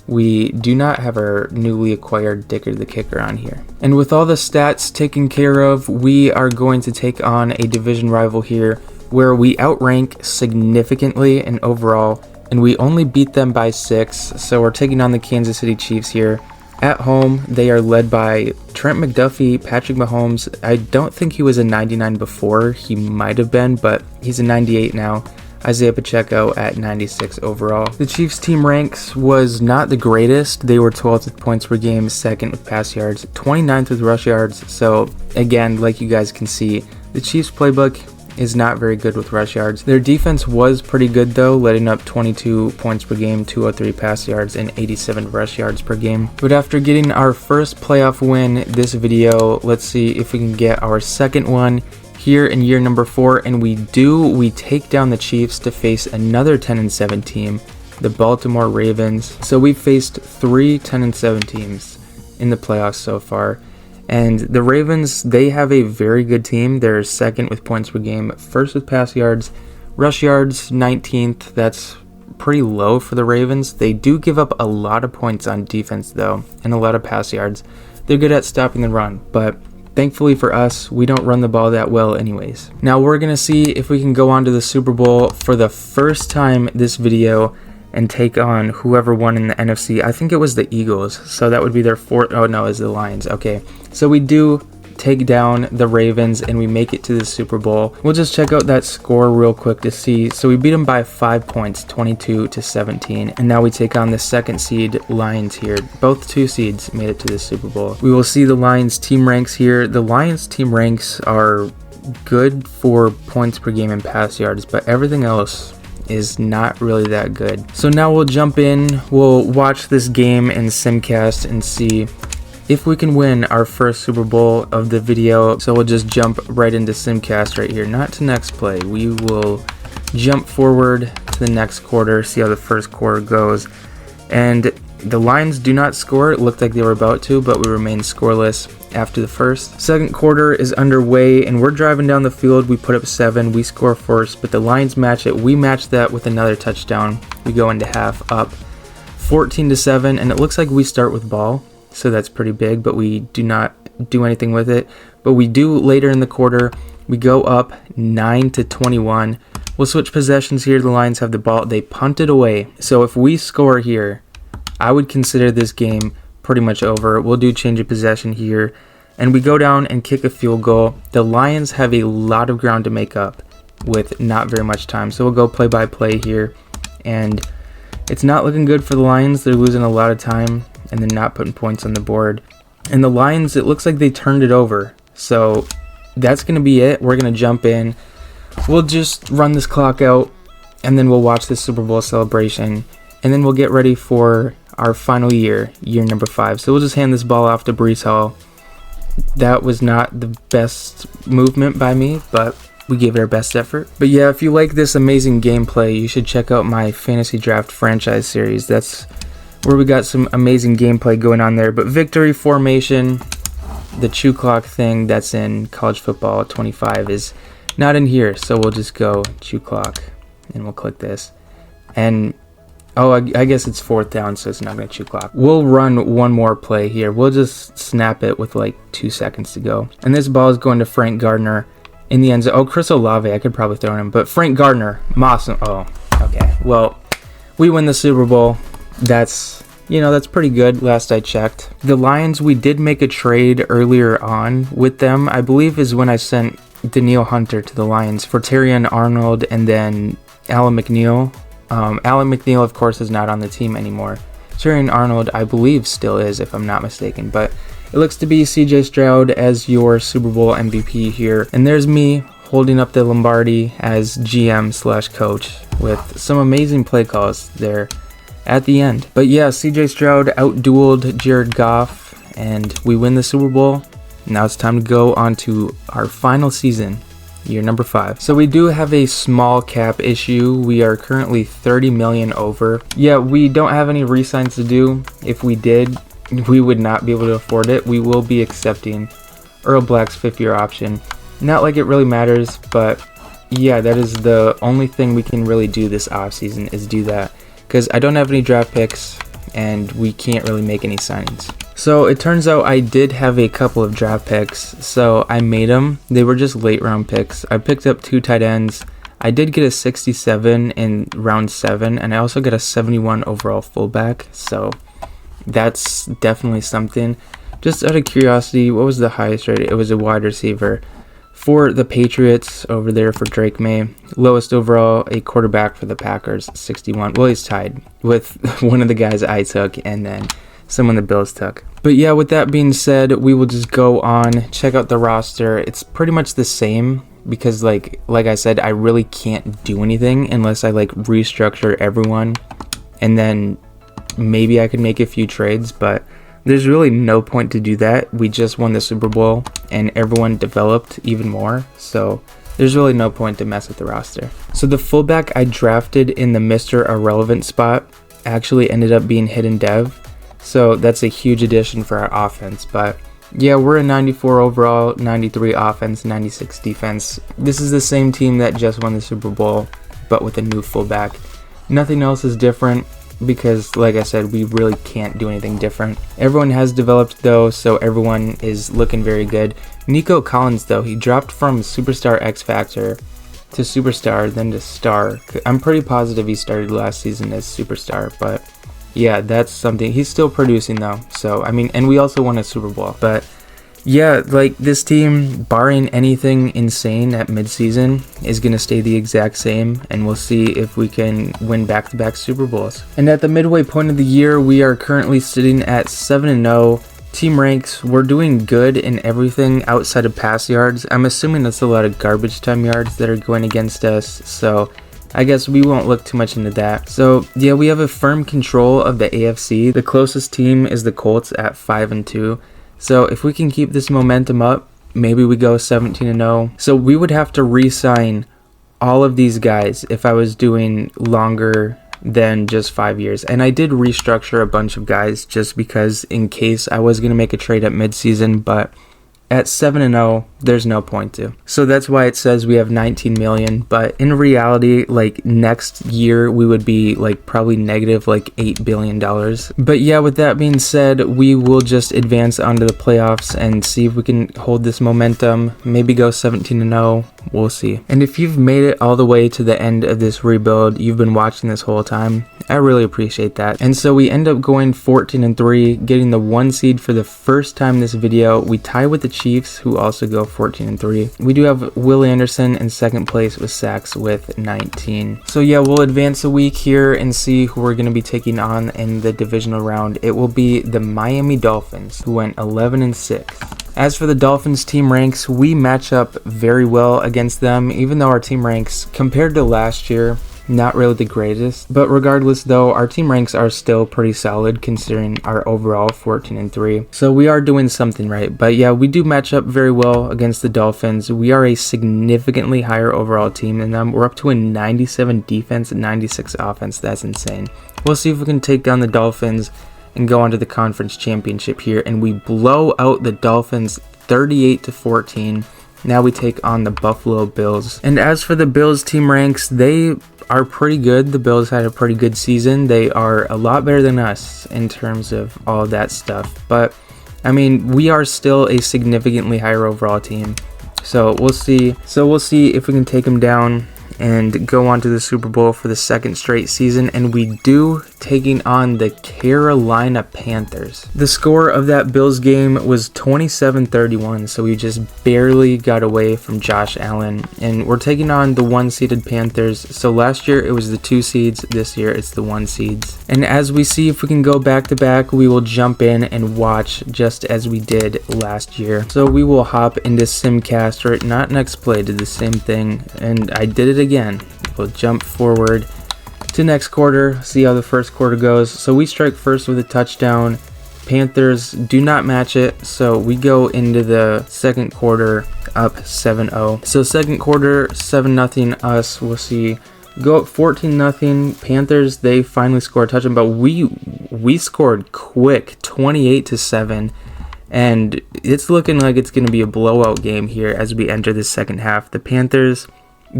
We do not have our newly acquired Dicker the kicker on here. And with all the stats taken care of, we are going to take on a division rival here, where we outrank significantly in overall, and we only beat them by 6, so we're taking on the Kansas City Chiefs here. At home, they are led by Trent McDuffie, Patrick Mahomes. I don't think he was a 99 before, he might have been, but he's a 98 now. Isaiah Pacheco at 96 overall. The Chiefs team ranks was not the greatest. They were 12th with points per game, 2nd with pass yards, 29th with rush yards. So again, like you guys can see, the Chiefs playbook is not very good with rush yards. Their defense was pretty good though, letting up 22 points per game, 203 pass yards, and 87 rush yards per game. But after getting our first playoff win this video, let's see if we can get our 2nd one here in year number 4, and we do. We take down the Chiefs to face another 10-7 team, the Baltimore Ravens. So we've faced 3 10-7 teams in the playoffs so far. And the Ravens, they have a very good team. They're 2nd with points per game, 1st with pass yards, rush yards 19th. That's pretty low for the Ravens. They do give up a lot of points on defense though, and a lot of pass yards. They're good at stopping the run, but thankfully for us, we don't run the ball that well anyways. Now we're going to see if we can go on to the Super Bowl for the first time this video. and take on whoever won in the NFC. I think it was the Eagles, so that would be their fourth. Oh no, it's the Lions. Okay, so we do take down the Ravens and we make it to the Super Bowl. We'll just check out that score real quick to see. So we beat them by 5 points, 22-17, and now we take on the second seed Lions here. Both 2 seeds made it to the Super Bowl. We will see the Lions team ranks here. The Lions team ranks are good for points per game and pass yards, but everything else is not really that good. So now we'll jump in, we'll watch this game in Simcast and see if we can win our first Super Bowl of the video. So we'll just jump right into Simcast right here, not to next play. We will jump forward to the next quarter, see how the first quarter goes. And the Lions do not score. It looked like they were about to, but we remain scoreless after the first. Second quarter is underway and we're driving down the field. We put up 7, we score first, but the Lions match it. We match that with another touchdown. We go into half up 14-7, and it looks like we start with ball. So that's pretty big, but we do not do anything with it. But we do later in the quarter. We go up 9-21. We'll switch possessions here. The Lions have the ball. They punt it away. So if we score here, I would consider this game pretty much over. We'll do change of possession here. And we go down and kick a field goal. The Lions have a lot of ground to make up with not very much time. So we'll go play by play here. And it's not looking good for the Lions. They're losing a lot of time and they're not putting points on the board. And the Lions, it looks like they turned it over. So that's going to be it. We're going to jump in. We'll just run this clock out, and then we'll watch the Super Bowl celebration, and then we'll get ready for our final year number 5. So we'll just hand this ball off to Breece Hall. That was not the best movement by me, but we gave it our best effort. But yeah, if you like this amazing gameplay, you should check out my Fantasy Draft franchise series. That's where we got some amazing gameplay going on there. But victory formation, the chew clock thing that's in college football 25 is not in here. So we'll just go chew clock and we'll click this. And oh, I guess it's 4th down, so it's not going to chew clock. We'll run one more play here. We'll just snap it with like 2 seconds to go. And this ball is going to Frank Gardner in the end zone. Oh, Chris Olave, I could probably throw him. But Frank Gardner, awesome. Oh, okay. Well, we win the Super Bowl. That's pretty good last I checked. The Lions, we did make a trade earlier on with them. I believe is when I sent Danielle Hunter to the Lions for Terrion Arnold and then Alan McNeil. Alan McNeil, of course, is not on the team anymore. Terrion Arnold, I believe, still is, if I'm not mistaken. But it looks to be CJ Stroud as your Super Bowl MVP here. And there's me holding up the Lombardi as GM/coach with some amazing play calls there at the end. But yeah, CJ Stroud outdueled Jared Goff and we win the Super Bowl. Now it's time to go on to our final season, year number 5. So we do have a small cap issue. We are currently 30 million over. Yeah, we don't have any re-signs to do. If we did, we would not be able to afford it. We will be accepting Earl Black's 5th-year option. Not like it really matters, but yeah, that is the only thing we can really do this offseason is do that. Because I don't have any draft picks and we can't really make any signings. So it turns out I did have a couple of draft picks, so I made them. They were just late round picks. I picked up 2 tight ends. I did get a 67 in round 7, and I also got a 71 overall fullback, so that's definitely something. Just out of curiosity, what was the highest rated? It was a wide receiver. For the Patriots, over there for Drake May, lowest overall, a quarterback for the Packers, 61. Well, he's tied with one of the guys I took and then someone the Bills took. But yeah, with that being said, we will just go on, check out the roster. It's pretty much the same because like I said, I really can't do anything unless I like restructure everyone. And then maybe I could make a few trades, but there's really no point to do that. We just won the Super Bowl and everyone developed even more. So there's really no point to mess with the roster. So the fullback I drafted in the Mr. Irrelevant spot actually ended up being hidden dev. So that's a huge addition for our offense. But yeah, we're a 94 overall, 93 offense, 96 defense. This is the same team that just won the Super Bowl, but with a new fullback. Nothing else is different. Because like I said, we really can't do anything different. Everyone has developed though, so everyone is looking very good. Nico Collins though, he dropped from Superstar X Factor to superstar than to star. I'm pretty positive he started last season as superstar, but yeah, that's something. He's still producing though, so I mean, and we also won a Super Bowl. But yeah, like this team, barring anything insane at midseason, is going to stay the exact same, and we'll see if we can win back-to-back Super Bowls. And at the midway point of the year, we are currently sitting at 7-0. Team ranks, we're doing good in everything outside of pass yards. I'm assuming that's a lot of garbage time yards that are going against us, so I guess we won't look too much into that. So yeah, we have a firm control of the AFC. The closest team is the Colts at 5-2. So if we can keep this momentum up, maybe we go 17-0. So we would have to re-sign all of these guys if I was doing longer than just 5 years. And I did restructure a bunch of guys just because in case I was going to make a trade at midseason, but at 7-0, there's no point to. So that's why it says we have 19 million, but in reality, like next year, we would be like probably negative like $8 billion. But yeah, with that being said, we will just advance onto the playoffs and see if we can hold this momentum, maybe go 17-0. We'll see. And if you've made it all the way to the end of this rebuild, you've been watching this whole time, I really appreciate that. And so we end up going 14-3, getting the 1 seed for the first time in this video. We tie with the Chiefs, who also go 14-3. We do have Will Anderson in second place with sacks with 19. So yeah, we'll advance a week here and see who we're going to be taking on in the divisional round. It will be the Miami Dolphins, who went 11-6. As for the Dolphins team ranks, we match up very well against them, even though our team ranks, compared to last year, not really the greatest. But regardless though, our team ranks are still pretty solid considering our overall 14-3. So we are doing something right. But yeah, we do match up very well against the Dolphins. We are a significantly higher overall team than them. We're up to a 97 defense and 96 offense. That's insane. We'll see if we can take down the Dolphins and go on to the conference championship here, and we blow out the Dolphins 38-14. Now we take on the Buffalo Bills. And as for the Bills team ranks, they are pretty good. The Bills had a pretty good season. They are a lot better than us in terms of all of that stuff. But I mean, we are still a significantly higher overall team. So we'll see. We'll see if we can take them down and go on to the Super Bowl for the second straight season, and we do, taking on the Carolina Panthers. The score of that Bills game was 27-31, so we just barely got away from Josh Allen, and we're taking on the 1-seeded Panthers. So last year it was the 2 seeds, this year it's the 1 seeds. And as we see if we can go back to back, we will jump in and watch just as we did last year. So we will hop into Simcast, not Next Play, did the same thing, and I did it again. We'll jump forward to next quarter, see how the first quarter goes. So we strike first with a touchdown. Panthers do not match it, so we go into the second quarter up 7-0. So second quarter, 7-0 us. We'll see. Go up 14-0. Panthers, they finally score a touchdown, but we scored quick, 28-7. And it's looking like it's going to be a blowout game here as we enter the second half. The Panthers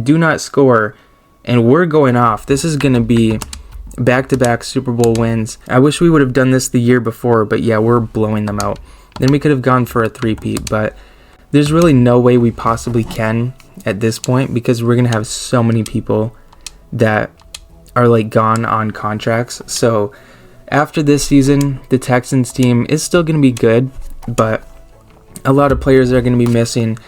do not score, and we're going off. This is going to be back-to-back Super Bowl wins. I wish we would have done this the year before, but yeah, we're blowing them out. Then we could have gone for a three-peat, but there's really no way we possibly can at this point because we're going to have so many people that are like gone on contracts. So after this season, the Texans team is still going to be good, but a lot of players are going to be missing.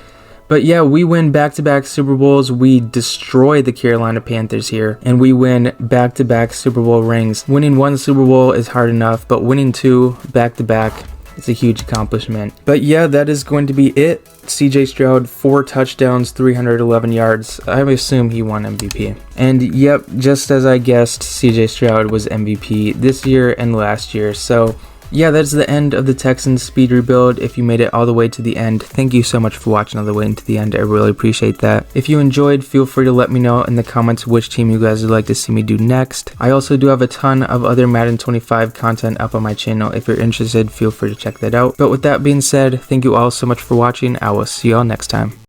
But yeah, we win back-to-back Super Bowls. We destroy the Carolina Panthers here, and we win back-to-back Super Bowl rings. Winning 1 Super Bowl is hard enough, but winning 2 back-to-back, it's a huge accomplishment. But yeah, that is going to be it. CJ Stroud, 4 touchdowns, 311 yards. I assume he won MVP. And yep, just as I guessed, CJ Stroud was MVP this year and last year. So yeah, that's the end of the Texans speed rebuild. If you made it all the way to the end, thank you so much for watching all the way into the end. I really appreciate that. If you enjoyed, feel free to let me know in the comments which team you guys would like to see me do next. I also do have a ton of other Madden 25 content up on my channel. If you're interested, feel free to check that out. But with that being said, thank you all so much for watching. I will see you all next time.